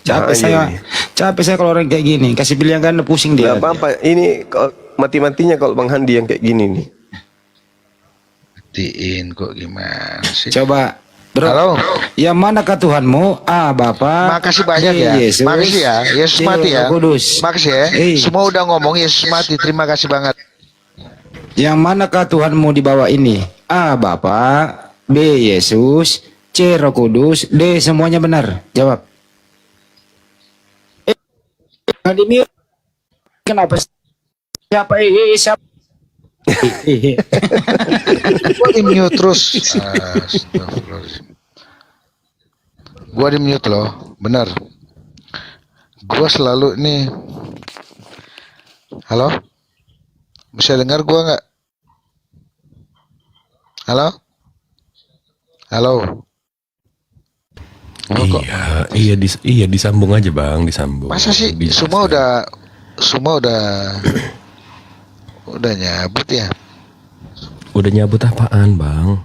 Capek saya kalau orang kayak gini. Kasih pilihan ganda pusing dia. Gak apa-apa. Ini mati-matinya kalau Bang Handi yang kayak gini nih. Matiin kok gimana sih? Coba. Bro. Halo. Yang manakah Tuhanmu? Bapak. Makasih banyak ya. Yesus. Makasih ya. Yesus mati ya. Roh Kudus. Makasih ya. Semua udah ngomong Yesus mati. Terima kasih banget. Yang manakah Tuhanmu di bawah ini? A. Bapa, B. Yesus, C. Roh Kudus, D. Semuanya benar. Jawab. Kenapa? Siapa? Siapa? Gua di mute terus. Astagfirullahaladzim. Gua di mute loh, bener. Gua selalu nih. Halo? Bisa dengar gua nggak? Halo? Halo? Iya disambung aja Bang, disambung. Masa sih semua udah nyabut ya? Udah nyabut apaan Bang?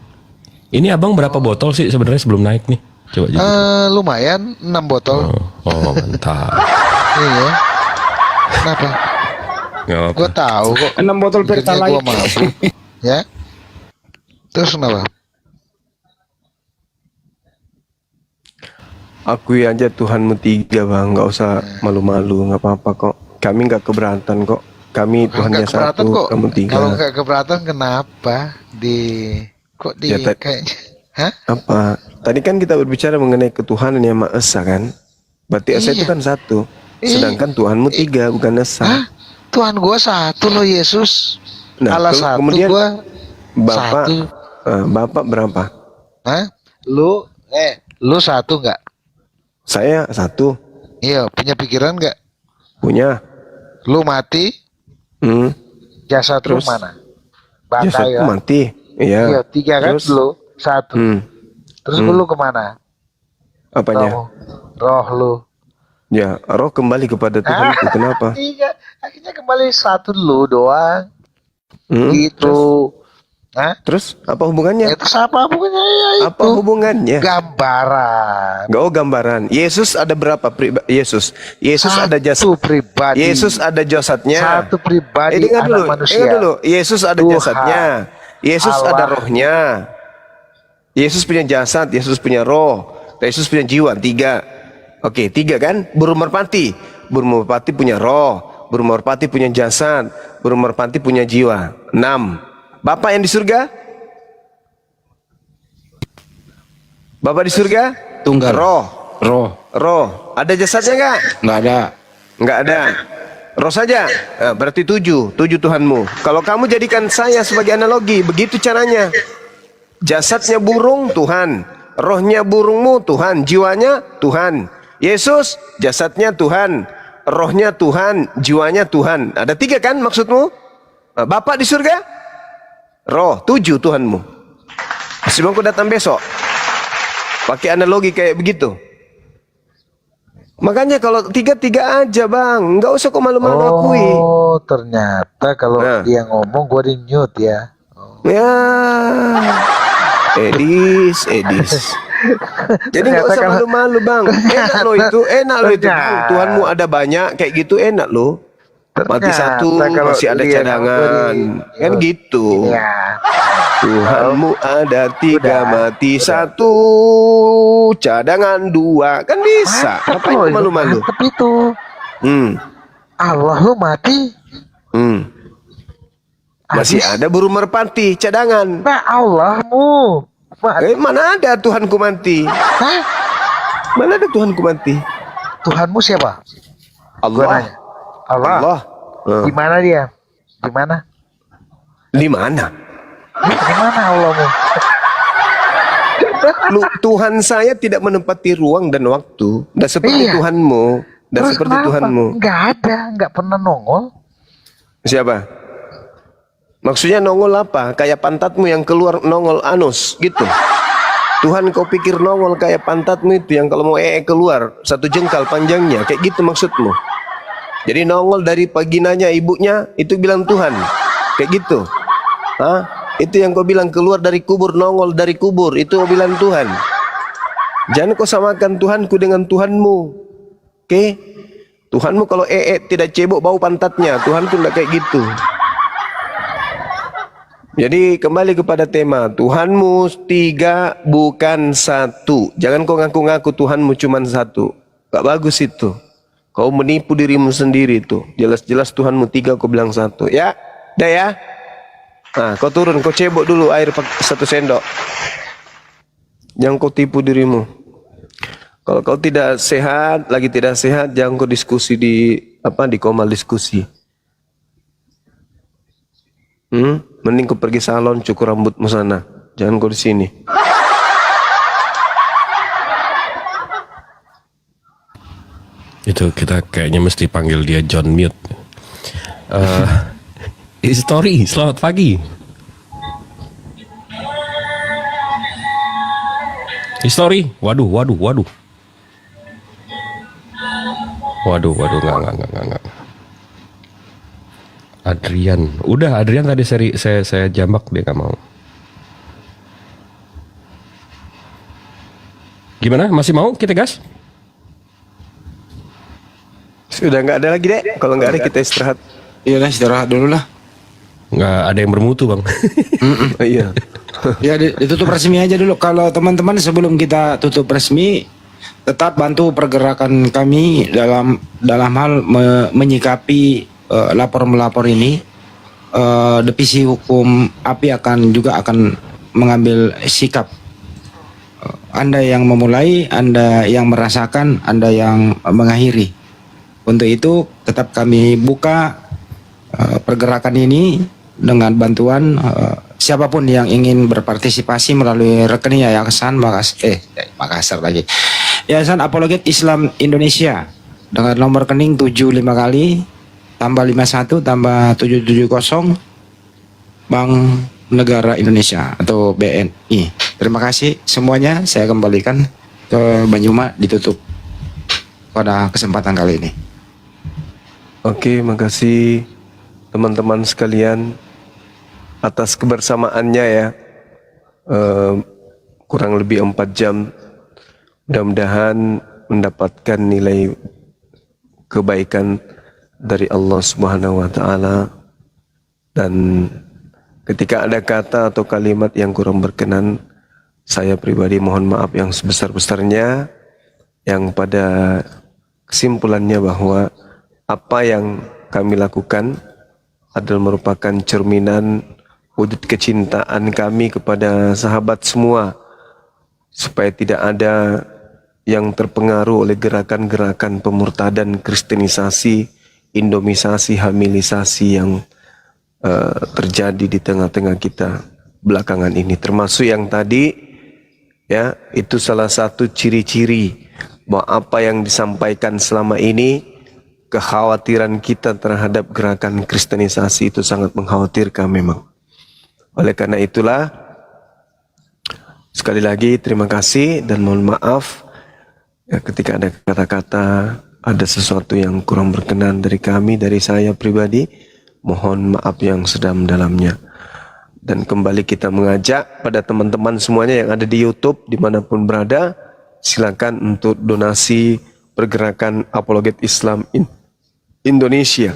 Ini Abang berapa botol sih sebenarnya sebelum naik nih? Coba aja. Lumayan 6 botol. Oh mantap. Iya. Kenapa? Nggak apa-apa. Gue tahu kok. 6 botol Pertalite. Gua mampu. Ya. Terus kenapa? Akui aja Tuhanmu 3 bang, nggak usah malu-malu, nggak apa-apa kok. Kami nggak keberatan kok. Kami Tuhannya Nggak keberatan 1, kok. kamu 3. Kalau nggak keberatan kenapa? Kok Ya, kayaknya? Hah? Apa? Tadi kan kita berbicara mengenai ketuhanan yang Maha Esa kan? Berarti Esa itu Iya. kan 1. Sedangkan Tuhanmu 3 bukan Esa. Hah? Tuhan gua 1 loh, Yesus. Nah, Allah 1, kemudian gua Bapak 1. Bapak berapa? Hah? Lu 1 nggak? Saya 1. Iya, punya pikiran nggak? Punya. Lu mati, jasad lu Terus? mana? Bangkai Jasadku ya? mati. Iya. Iya, 3 kan Terus? lu, 1. Terus lu kemana? Apanya? Roh lu. Ya, roh kembali kepada Tuhanku. Kenapa? Iya, akhirnya kembali 1 lu doang. Gitu. Hah? Terus apa hubungannya? Itu apa hubungannya? Ya, Apa hubungannya? Gambaran. Gambaran. Yesus ada berapa Yesus? Yesus ada jasad. Pribadi. Yesus ada jasadnya. 1 pribadi dengar anak dulu, manusia. dengar dulu. Yesus ada Tuhan. jasadnya. Yesus Allah. ada rohnya. Yesus punya jasad, Yesus punya roh, Yesus punya jiwa. 3. Oke, 3 kan? Burung merpati. Burung merpati punya roh, burung merpati punya jasad, burung merpati punya jiwa. 6. Bapak yang di surga? Bapak di surga? Tunggal. Roh. Ada jasadnya enggak? Nggak ada. Enggak ada. Roh saja. Nah, berarti 7 Tuhanmu. Kalau kamu jadikan saya sebagai analogi, begitu caranya. Jasadnya burung, Tuhan. Rohnya burungmu, Tuhan. Jiwanya, Tuhan. Yesus, jasadnya Tuhan. Rohnya Tuhan. Jiwanya Tuhan. Ada 3 kan maksudmu? Bapak di surga? Roh, 7 Tuhanmu. Sebelum aku datang besok. Pakai analogi kayak begitu. Makanya kalau 3 aja bang, nggak usah kok malu-malu akui. Oh, ternyata kalau dia ngomong gua di mute ya. Ya, Edis. Jadi nggak usah malu-malu bang. Enak lo itu bang. Tuhanmu ada banyak kayak gitu, enak lo. Mati 1 masih ada cadangan, kan gitu. Iya. Tuhanmu ada 3 mati 1 cadangan 2 kan bisa. Ngapain kau malu-malu? Tapi itu Allah lu mati. Masih ada burung merpati cadangan. Nah Allahmu mati. Mana ada Tuhanku mati? Hah? Mana ada Tuhanku mati? Tuhanmu siapa? Allah. Allah. Di mana dia? Di mana? Di mana? Di mana Allahmu? Tuhan saya tidak menempati ruang dan waktu. Dan seperti Tuhanmu. Dan Terus seperti kenapa? Tuhanmu. Nggak ada, nggak pernah nongol. Siapa? Maksudnya nongol apa? Kayak pantatmu yang keluar nongol anus gitu. Tuhan kau pikir nongol kayak pantatmu itu yang kalau mau keluar 1 jengkal panjangnya kayak gitu maksudmu? Jadi nongol dari vaginanya ibunya itu bilang Tuhan kayak gitu? Hah? Itu yang kau bilang keluar dari kubur, nongol dari kubur, itu kau bilang Tuhan. Jangan kau samakan Tuhanku dengan Tuhanmu. Oke? Tuhanmu kalau tidak cebok bau pantatnya, Tuhanku tidak kayak gitu. Jadi kembali kepada tema, Tuhanmu 3 bukan 1. Jangan kau ngaku-ngaku Tuhanmu cuma 1. Gak bagus itu. Kau menipu dirimu sendiri itu. Jelas-jelas Tuhanmu 3, kau bilang 1. Ya, dah ya. Nah, kau turun, kau cebok dulu air 1 sendok. Jangan kau tipu dirimu. Kalau kau tidak sehat, lagi tidak sehat, jangan kau diskusi di komal diskusi. Mending kau pergi salon, cukur rambutmu sana. Jangan kau di sini. Itu kita kayaknya mesti panggil dia John Mute. History, selamat pagi. History, waduh, enggak. Adrian tadi saya jambak dia nggak mau. Gimana? Masih mau kita gas? Sudah nggak ada lagi dek. Kalau nggak ada kita istirahat. Iya lah, istirahat dulu lah. Nggak ada yang bermutu bang. Iya. Ya ditutup resmi aja dulu. Kalau teman-teman sebelum kita tutup resmi, tetap bantu pergerakan kami dalam hal menyikapi lapor-melapor ini. Divisi hukum API akan mengambil sikap. Anda yang memulai, Anda yang merasakan, Anda yang mengakhiri. Untuk itu tetap kami buka pergerakan ini dengan bantuan siapapun yang ingin berpartisipasi melalui rekening Yayasan Makassar lagi. Yayasan Apologet Islam Indonesia dengan nomor rekening 75 kali tambah 51 tambah 770 Bank Negara Indonesia atau BNI. Terima kasih semuanya. Saya kembalikan ke Banyuma ditutup pada kesempatan kali ini. Oke, makasih teman-teman sekalian atas kebersamaannya ya. Kurang lebih 4 jam. Mudah-mudahan mendapatkan nilai kebaikan dari Allah Subhanahu wa taala, dan ketika ada kata atau kalimat yang kurang berkenan, saya pribadi mohon maaf yang sebesar-besarnya, yang pada kesimpulannya bahwa apa yang kami lakukan adalah merupakan cerminan wujud kecintaan kami kepada sahabat semua, supaya tidak ada yang terpengaruh oleh gerakan-gerakan pemurtadan, kristenisasi, indomisasi, hamilisasi yang terjadi di tengah-tengah kita belakangan ini, termasuk yang tadi ya, itu salah satu ciri-ciri bahwa apa yang disampaikan selama ini, kekhawatiran kita terhadap gerakan kristenisasi itu sangat mengkhawatirkan memang. Oleh karena itulah sekali lagi terima kasih dan mohon maaf ya, ketika ada kata-kata, ada sesuatu yang kurang berkenan dari kami, dari saya pribadi, mohon maaf yang sedalam-dalamnya. Dan kembali kita mengajak pada teman-teman semuanya yang ada di YouTube dimanapun berada, silakan untuk donasi pergerakan Apologet Islam Indonesia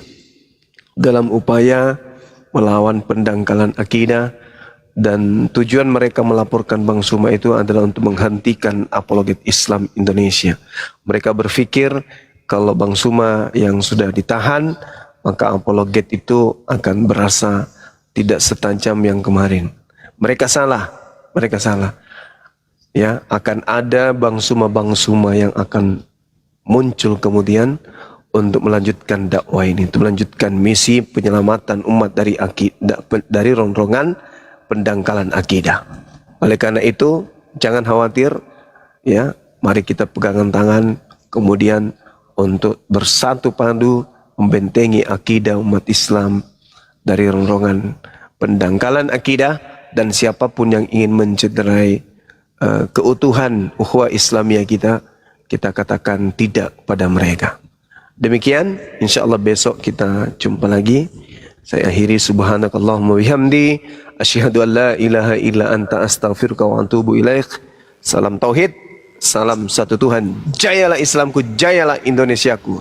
dalam upaya melawan pendangkalan akidah, dan tujuan mereka melaporkan Bang Suma itu adalah untuk menghentikan Apologet Islam Indonesia. Mereka berpikir kalau Bang Suma yang sudah ditahan, maka apologet itu akan berasa tidak setajam yang kemarin. Mereka salah, mereka salah. Ya, akan ada Bang Suma yang akan muncul kemudian untuk melanjutkan dakwah ini, untuk melanjutkan misi penyelamatan umat dari rongrongan pendangkalan akidah. Oleh karena itu, jangan khawatir, ya, mari kita pegangan tangan, kemudian untuk bersatu padu membentengi akidah umat Islam dari rongrongan pendangkalan akidah, dan siapapun yang ingin mencederai keutuhan ukhuwah Islamiyah kita katakan tidak pada mereka. Demikian, insyaallah besok kita jumpa lagi. Saya akhiri, subhanakallahumma bihamdi, asyhadu an la ilaha illa anta astaghfiruka wa atubu ilaik. Salam tauhid, salam satu Tuhan. Jayalah Islamku, jayalah Indonesiaku.